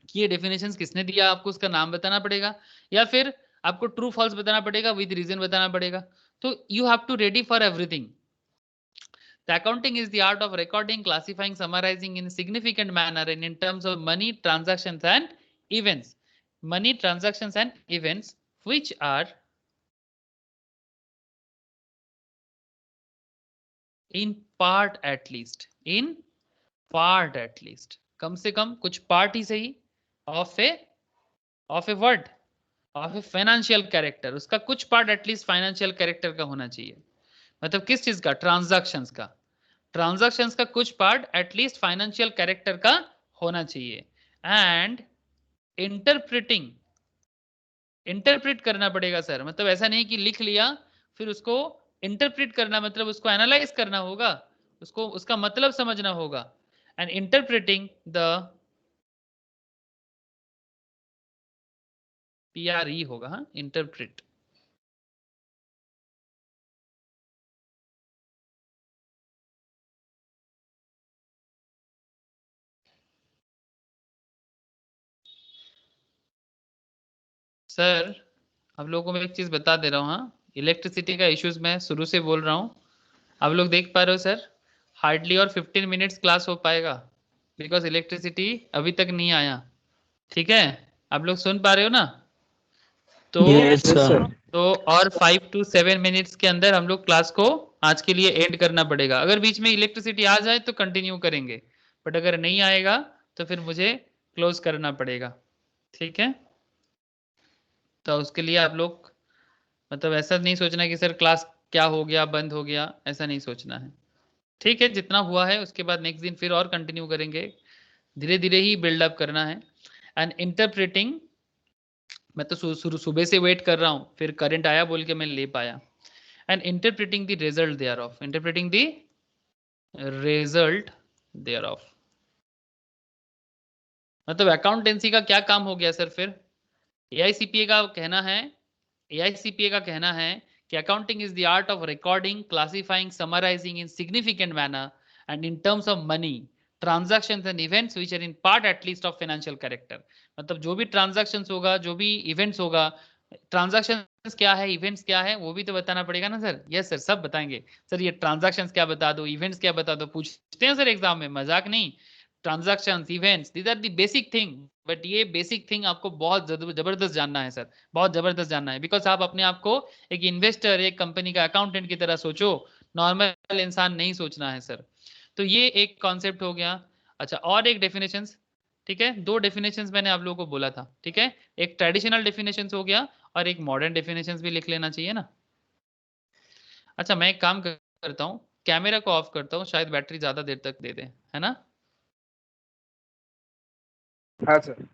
कि ये डेफिनेशंस किसने दिया, आपको उसका नाम बताना पड़ेगा या फिर आपको ट्रू फॉल्स बताना पड़ेगा, विद रीजन बताना पड़ेगा। तो you have to ready for everything. The accounting is the art of recording, classifying, summarizing in a significant manner and in terms of money, transactions and events. Money, transactions and events which are in part at least, in part at least, कम से कम कुछ पार्ट ही सही, of a word, of a financial character, उसका कुछ पार्ट एटलीस्ट फाइनेंशियल कैरेक्टर का होना चाहिए। मतलब किस चीज का, ट्रांजैक्शंस का, ट्रांजैक्शंस का कुछ पार्ट एटलीस्ट फाइनेंशियल कैरेक्टर का होना चाहिए। एंड इंटरप्रिटिंग, इंटरप्रिट करना पड़ेगा सर, मतलब ऐसा नहीं कि लिख लिया फिर उसको इंटरप्रिट करना, मतलब उसको एनालाइज करना होगा, उसको उसका मतलब समझना होगा। एंड इंटरप्रिटिंग द PRE होगा, हाँ, इंटरप्रिट। सर आप लोगों को मैं एक चीज बता दे रहा हूँ, हाँ, इलेक्ट्रिसिटी का इश्यूज मैं शुरू से बोल रहा हूँ, आप लोग देख पा रहे हो सर, हार्डली और 15 मिनट्स क्लास हो पाएगा, बिकॉज इलेक्ट्रिसिटी अभी तक नहीं आया। ठीक है, आप लोग सुन पा रहे हो ना? तो Yes, sir. तो और 5 to 7 मिनट्स के अंदर हम लोग क्लास को आज के लिए एंड करना पड़ेगा। अगर बीच में इलेक्ट्रिसिटी आ जाए तो कंटिन्यू करेंगे, बट अगर नहीं आएगा तो फिर मुझे क्लोज करना पड़ेगा। ठीक है, तो उसके लिए आप लोग मतलब ऐसा नहीं सोचना कि सर क्लास क्या हो गया, बंद हो गया, ऐसा नहीं सोचना है। ठीक है, जितना हुआ है उसके बाद नेक्स्ट दिन फिर और कंटिन्यू करेंगे, धीरे धीरे ही बिल्डअप करना है। एंड इंटरप्रेटिंग, मैं तो सुबह से वेट कर रहा हूँ, फिर करंट आया बोल के मैं ले पाया। And interpreting the result thereof, interpreting the result thereof, मतलब अकाउंटेंसी का क्या काम हो गया सर फिर? AICPA का कहना है, AICPA का कहना है कि accounting is the art of recording, classifying, summarising in significant manner and in terms of money, transactions and events which are in part at least of financial character. मतलब जो भी ट्रांजैक्शंस होगा, जो भी इवेंट्स होगा, ट्रांजैक्शंस क्या है, इवेंट्स क्या है, वो भी तो बताना पड़ेगा ना सर। यस सर, सब बताएंगे सर, ये ट्रांजैक्शंस क्या बता दो, इवेंट्स क्या बता दो, पूछते हैं सर एग्जाम में, मजाक नहीं। Transactions, events, these are the basic thing, but ये बेसिक थिंग आपको बहुत जबरदस्त जानना है सर, बहुत जबरदस्त जानना है, बिकॉज आप अपने आप को एक इन्वेस्टर, एक कंपनी का अकाउंटेंट की तरह सोचो, नॉर्मल इंसान नहीं सोचना है सर। तो ये एक कॉन्सेप्ट हो गया। अच्छा, और एक डेफिनेशंस, ठीक है, दो डेफिनेशंस मैंने आप लोगों को बोला था, ठीक है, एक ट्रेडिशनल डेफिनेशंस हो गया और एक मॉडर्न डेफिनेशंस भी लिख लेना चाहिए ना। अच्छा, मैं एक काम करता हूँ, कैमरा को ऑफ करता हूँ, शायद बैटरी ज्यादा देर तक दे दे, है ना? हाँ सर।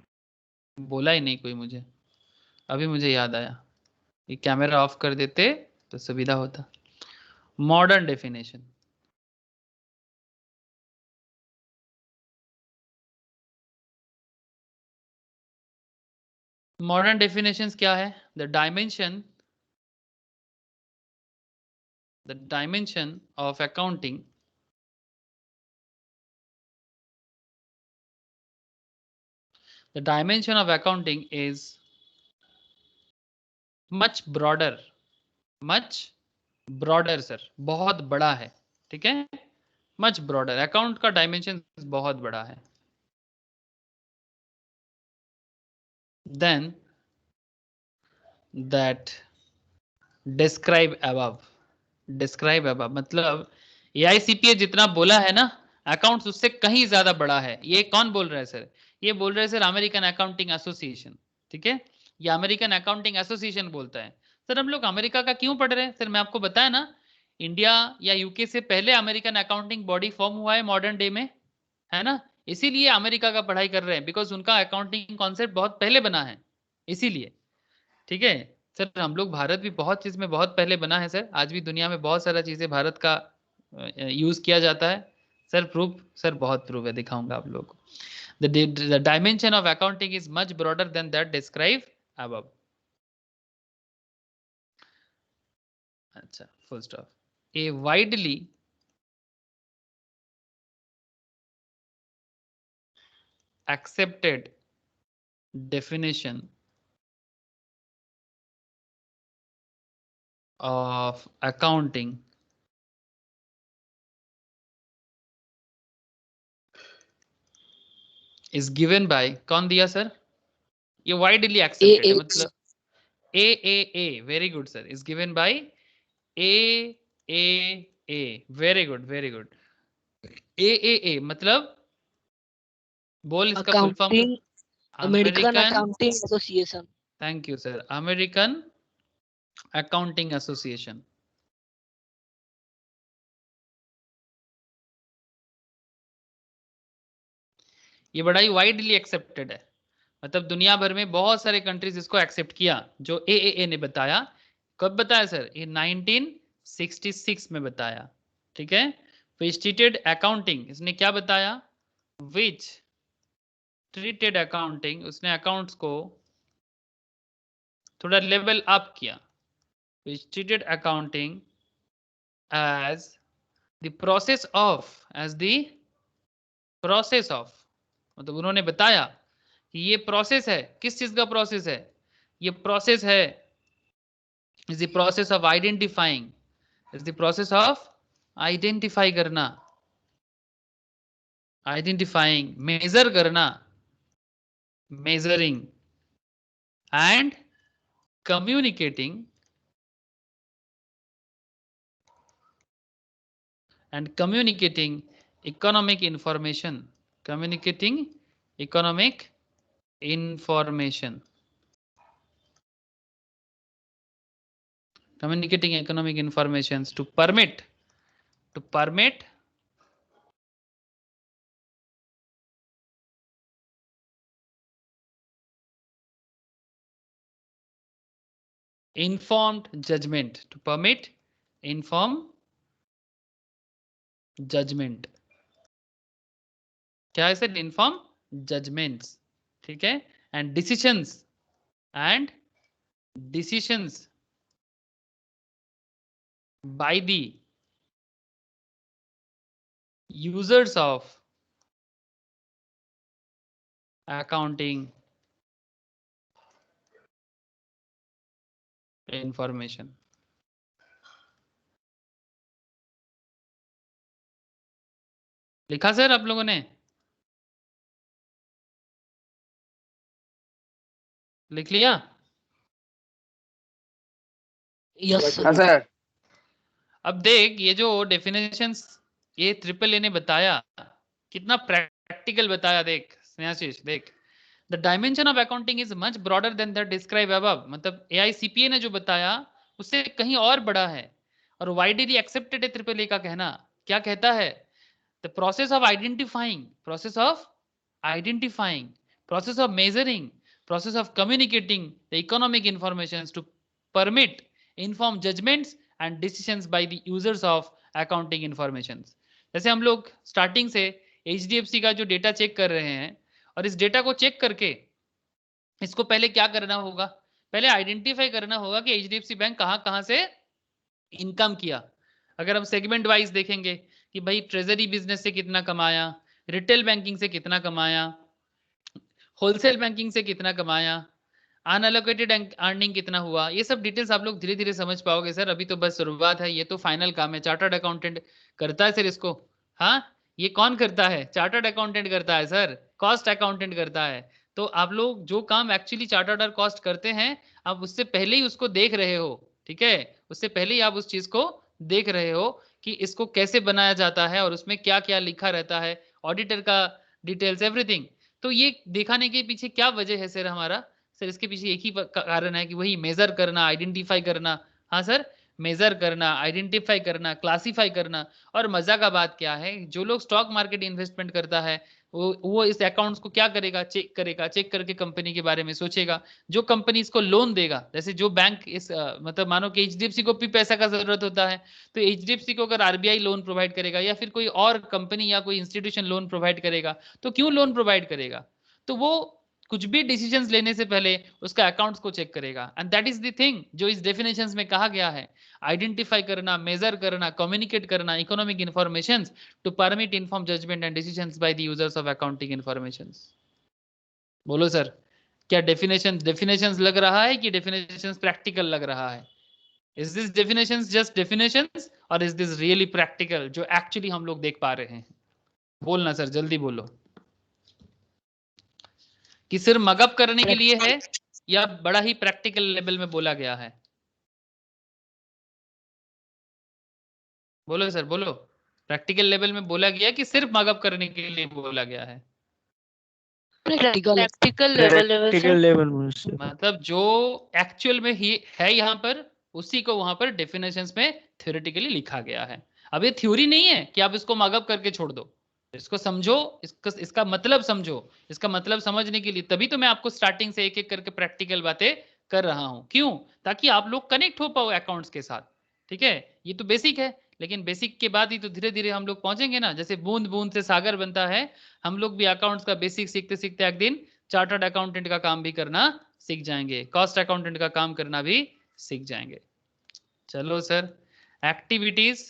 बोला ही नहीं कोई मुझे, अभी मुझे याद आया, ये कैमरा ऑफ कर देते तो सुविधा होता। मॉडर्न डेफिनेशन, मॉडर्न डेफिनेशंस क्या है? The dimension of accounting, the dimension of accounting is much broader, sir, बहुत बड़ा है, ठीक है, मच ब्रॉडर, अकाउंट का डायमेंशन बहुत बड़ा है। Then that describe above, describe above मतलब AICPA जितना बोला है ना, अकाउंट्स उससे कहीं ज्यादा बड़ा है। ये कौन बोल रहा है सर? ये बोल रहे हैं सर अमेरिकन अकाउंटिंग एसोसिएशन, ठीक है, ये अमेरिकन अकाउंटिंग एसोसिएशन बोलता है। सर हम लोग अमेरिका का क्यों पढ़ रहे हैं सर? मैं आपको बताया ना, इंडिया या यूके से पहले अमेरिकन अकाउंटिंग बॉडी फॉर्म हुआ है मॉडर्न डे में, है ना, इसीलिए अमेरिका का पढ़ाई कर रहे हैं, बिकॉज उनका अकाउंटिंग कॉन्सेप्ट बहुत पहले बना है, इसीलिए। ठीक है सर, हम लोग भारत भी बहुत चीज में बहुत पहले बना है सर, आज भी दुनिया में बहुत सारा चीजें भारत का यूज किया जाता है सर। प्रूफ सर, बहुत प्रूफ है, दिखाऊंगा आप लोगों को। The dimension of accounting is much broader than that described above. अच्छा, full stop. A widely accepted definition of accounting is given by, कौन दिया सर? ये widely accepted है, मतलब AAA, very good sir, is given by AAA, very good, very good. AAA मतलब बोल इसका full form. American accounting association. Thank you sir, American accounting association. ये बड़ा ही वाइडली एक्सेप्टेड है, मतलब दुनिया भर में बहुत सारे कंट्रीज इसको एक्सेप्ट किया, जो AAA ने बताया। कब बताया सर? ये 1966 में बताया। ठीक है, विच ट्रीटेड अकाउंटिंग, इसने क्या बताया? विच ट्रीटेड अकाउंटिंग, उसने अकाउंट्स को थोड़ा लेवल अप किया। Which treated accounting as the process of, as the process of, मतलब उन्होंने बताया कि ये प्रोसेस है। किस चीज का प्रोसेस है? ये प्रोसेस है, is the process of identifying, is the process of identify करना, आइडेंटिफाइंग, मेजर करना, measuring and communicating, and communicating economic information, communicating economic information, communicating economic informations to permit informed judgment, to permit informed judgment. क्या है सर? Inform judgments. ठीक है, and decisions by the users of accounting information. लिखा सर आप लोगों ने? लिख लिया? Yes sir. अब देख, ये जो डेफिनेशंस ये AAA ने बताया, कितना प्रैक्टिकल बताया। देख स्नेहाशीष, देख, the dimension of accounting is much broader then that describe above, मतलब AICPA ने जो बताया उससे कहीं और बड़ा है, और वाइडली एक्सेप्टेड है AAA का कहना। क्या कहता है? The process of identifying, process of measuring, process of communicating the economic informations to permit informed judgments and decisions by the users of accounting informations। जैसे हम लोग स्टार्टिंग से HDFC का जो डेटा चेक कर रहे हैं, और इस डेटा को चेक करके इसको पहले क्या करना होगा? पहले आइडेंटिफाई करना होगा कि HDFC बैंक कहाँ कहाँ से इनकम किया। अगर हम सेगमेंट वाइज देखेंगे कि भाई ट्रेजरी बिजनेस से कितना कमाया, रिटेल बैंकिंग से कितना कमाया, होलसेल बैंकिंग से कितना कमाया, अनएलोकेटेड अर्निंग कितना हुआ, ये सब डिटेल्स आप लोग धीरे धीरे समझ पाओगे सर। अभी तो बस शुरुआत है, ये तो फाइनल काम है। चार्टर्ड अकाउंटेंट करता है सर इसको। हाँ, ये कौन करता है? चार्टर्ड अकाउंटेंट करता है सर, कॉस्ट अकाउंटेंट करता है। तो आप लोग जो काम एक्चुअली चार्टर्ड और कॉस्ट करते हैं, आप उससे पहले ही उसको देख रहे हो। ठीक है, उससे पहले ही आप उस चीज को देख रहे हो कि इसको कैसे बनाया जाता है और उसमें क्या क्या लिखा रहता है, ऑडिटर का डिटेल्स, एवरीथिंग। तो ये दिखाने के पीछे क्या वजह है सर हमारा? सर इसके पीछे एक ही कारण है कि वही मेजर करना, आइडेंटिफाई करना। हाँ सर, मेजर करना, आइडेंटिफाई करना, क्लासिफाई करना। और मजा का बात क्या है, जो लोग स्टॉक मार्केट इन्वेस्टमेंट करता है वो इस अकाउंट्स को क्या करेगा, चेक करेगा, चेक करके कंपनी के बारे में सोचेगा। जो कंपनी इसको लोन देगा, जैसे जो बैंक इस मतलब मानो कि एचडीएफसी को भी पैसा का जरूरत होता है, तो एचडीएफसी को अगर आरबीआई लोन प्रोवाइड करेगा या फिर कोई और कंपनी या कोई इंस्टीट्यूशन लोन प्रोवाइड करेगा, तो क्यों लोन प्रोवाइड करेगा? तो वो कुछ भी डिसीजंस लेने से पहले उसका अकाउंट्स को चेक करेगा। And that is the thing जो इस डेफिनेशंस में कहा गया है, आइडेंटिफाई करना, मेजर करना, कम्युनिकेट करना economic informations to permit inform judgment and decisions by the users of accounting informations. बोलो सर, क्या डेफिनेशंस लग रहा है कि डेफिनेशंस प्रैक्टिकल लग रहा है? Is this definitions just definitions और इज दिस रियली प्रैक्टिकल जो एक्चुअली हम लोग देख पा रहे हैं? बोलना सर, जल्दी बोलो। कि सिर्फ मगअप करने के लिए है या बड़ा ही प्रैक्टिकल लेवल में बोला गया है? बोलो सर, बोलो। प्रैक्टिकल लेवल में बोला गया कि सिर्फ मगअप करने के लिए बोला गया है? प्रैक्टिकल लेवल से मतलब जो एक्चुअल में ही है यहाँ पर, उसी को वहां पर डेफिनेशंस में थ्योरेटिकली लिखा गया है। अब ये थ्योरी नहीं है कि आप इसको मगअप करके छोड़ दो, इसको समझो, इसका मतलब समझो। इसका मतलब समझने के लिए तभी तो मैं आपको स्टार्टिंग से एक एक करके प्रैक्टिकल बातें कर रहा हूं। क्यों? ताकि आप लोग कनेक्ट हो पाओ अकाउंट्स के साथ। ठीक है, ये तो बेसिक है, लेकिन बेसिक के बाद ही तो धीरे धीरे हम लोग पहुंचेंगे ना। जैसे बूंद बूंद से सागर बनता है, हम लोग भी अकाउंट्स का बेसिक सीखते सीखते एक दिन चार्टर्ड अकाउंटेंट का काम भी करना सीख जाएंगे, कॉस्ट अकाउंटेंट का काम करना भी सीख जाएंगे। चलो sir, activities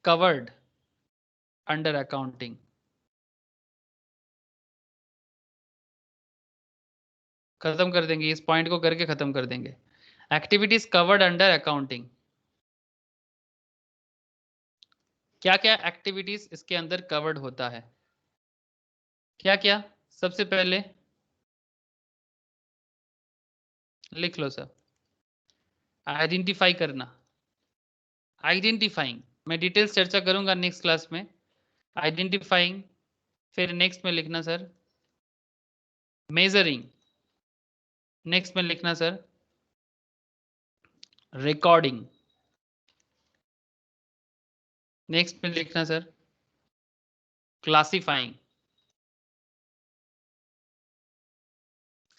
covered under accounting. खत्म कर देंगे, इस पॉइंट को करके खत्म कर देंगे। एक्टिविटीज कवर्ड अंडर अकाउंटिंग, क्या क्या एक्टिविटीज इसके अंदर कवर्ड होता है? क्या क्या? सबसे पहले लिख लो सर, आइडेंटिफाई करना, आइडेंटिफाइंग। मैं डिटेल्स चर्चा करूंगा नेक्स्ट क्लास में। आइडेंटिफाइंग, फिर नेक्स्ट में लिखना सर मेजरिंग, नेक्स्ट में लिखना सर रिकॉर्डिंग, नेक्स्ट में लिखना सर क्लासिफाइंग,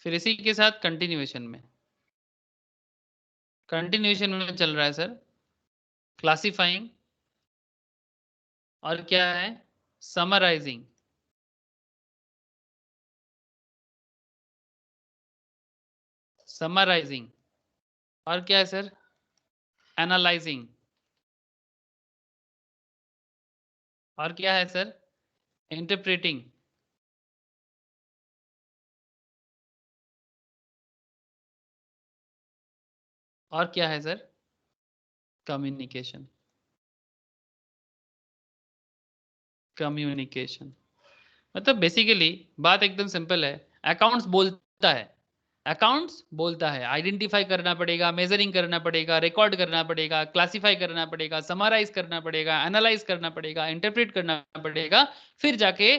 फिर इसी के साथ कंटिन्यूएशन में चल रहा है सर क्लासिफाइंग, और क्या है समराइजिंग, समराइजिंग, और क्या है सर एनालाइजिंग, और क्या है सर इंटरप्रेटिंग, और क्या है सर कम्युनिकेशन। कम्युनिकेशन मतलब बेसिकली बात एकदम सिंपल है। अकाउंट्स बोलता है, अकाउंट्स बोलता है, आइडेंटिफाई करना पड़ेगा, मेजरिंग करना पड़ेगा, रिकॉर्ड करना पड़ेगा, क्लासिफाई करना पड़ेगा, समराइज करना पड़ेगा, एनालाइज करना पड़ेगा, इंटरप्रेट करना पड़ेगा, फिर जाके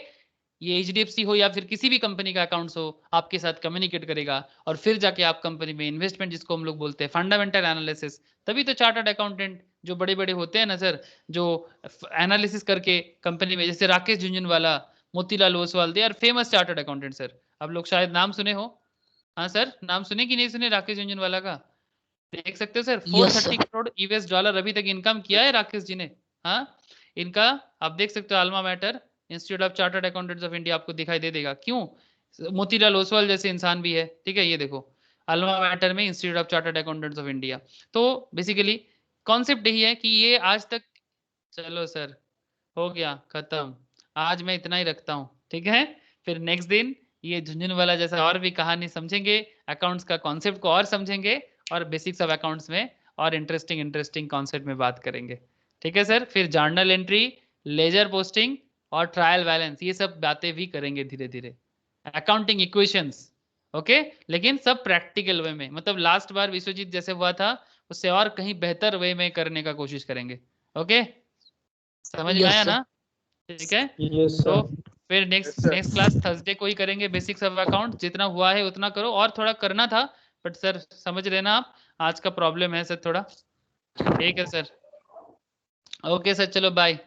ये एचडीएफसी हो या फिर किसी भी कंपनी का अकाउंट्स हो आपके साथ कम्युनिकेट करेगा, और फिर जाके आप कंपनी में इन्वेस्टमेंट, जिसको हम लोग बोलते हैं फंडामेंटल एनालिसिस। तभी तो चार्टर्ड अकाउंटेंट जो बड़े बड़े होते हैं ना सर, जो एनालिसिस करके कंपनी में, जैसे Rakesh Jhunjhunwala, Motilal Oswal, they are famous chartered accountant sir. आप लोग शायद नाम सुने हो। हाँ सर, नाम सुने कि नहीं सुने राकेश झुंझुनवाला का? देख सकते हो सर, 430 करोड़ यूएस डॉलर अभी तक इनकम किया है राकेश जी ने। हाँ, इनका आप देख सकते हो alma mater institute of chartered accountants of India, आपको दिखाई दे देगा। क्यों? मोतीलाल ओसवाल जैसे इंसान भी है। ठीक है, ये देखो अल्मा मैटर में institute of chartered accountants of India. तो बेसिकली कॉन्सेप्ट यही है कि ये आज तक, चलो सर हो गया खत्म, आज मैं इतना ही रखता हूँ। ठीक है, फिर नेक्स्ट दिन ये झुंझुनवाला जैसा और भी कहानी समझेंगे, अकाउंट्स का कॉन्सेप्ट को और समझेंगे, और बेसिक्स ऑफ अकाउंट्स में और इंटरेस्टिंग कॉन्सेप्ट में बात करेंगे। ठीक है सर, फिर जर्नल एंट्री, लेजर पोस्टिंग और ट्रायल बैलेंस, ये सब बातें भी करेंगे धीरे धीरे, अकाउंटिंग इक्वेशंस। ओके, लेकिन सब प्रैक्टिकल वे में, मतलब लास्ट बार विश्वजीत जैसे हुआ था उससे और कहीं बेहतर वे में करने का कोशिश करेंगे। ओके, समझ में आया ना? ठीक है, तो फिर नेक्स्ट क्लास थर्सडे को ही करेंगे बेसिक्स ऑफ अकाउंट। जितना हुआ है उतना करो, और थोड़ा करना था बट सर समझ रहे ना आप, आज का प्रॉब्लम है सर थोड़ा। ठीक है सर, ओके सर, चलो बाय।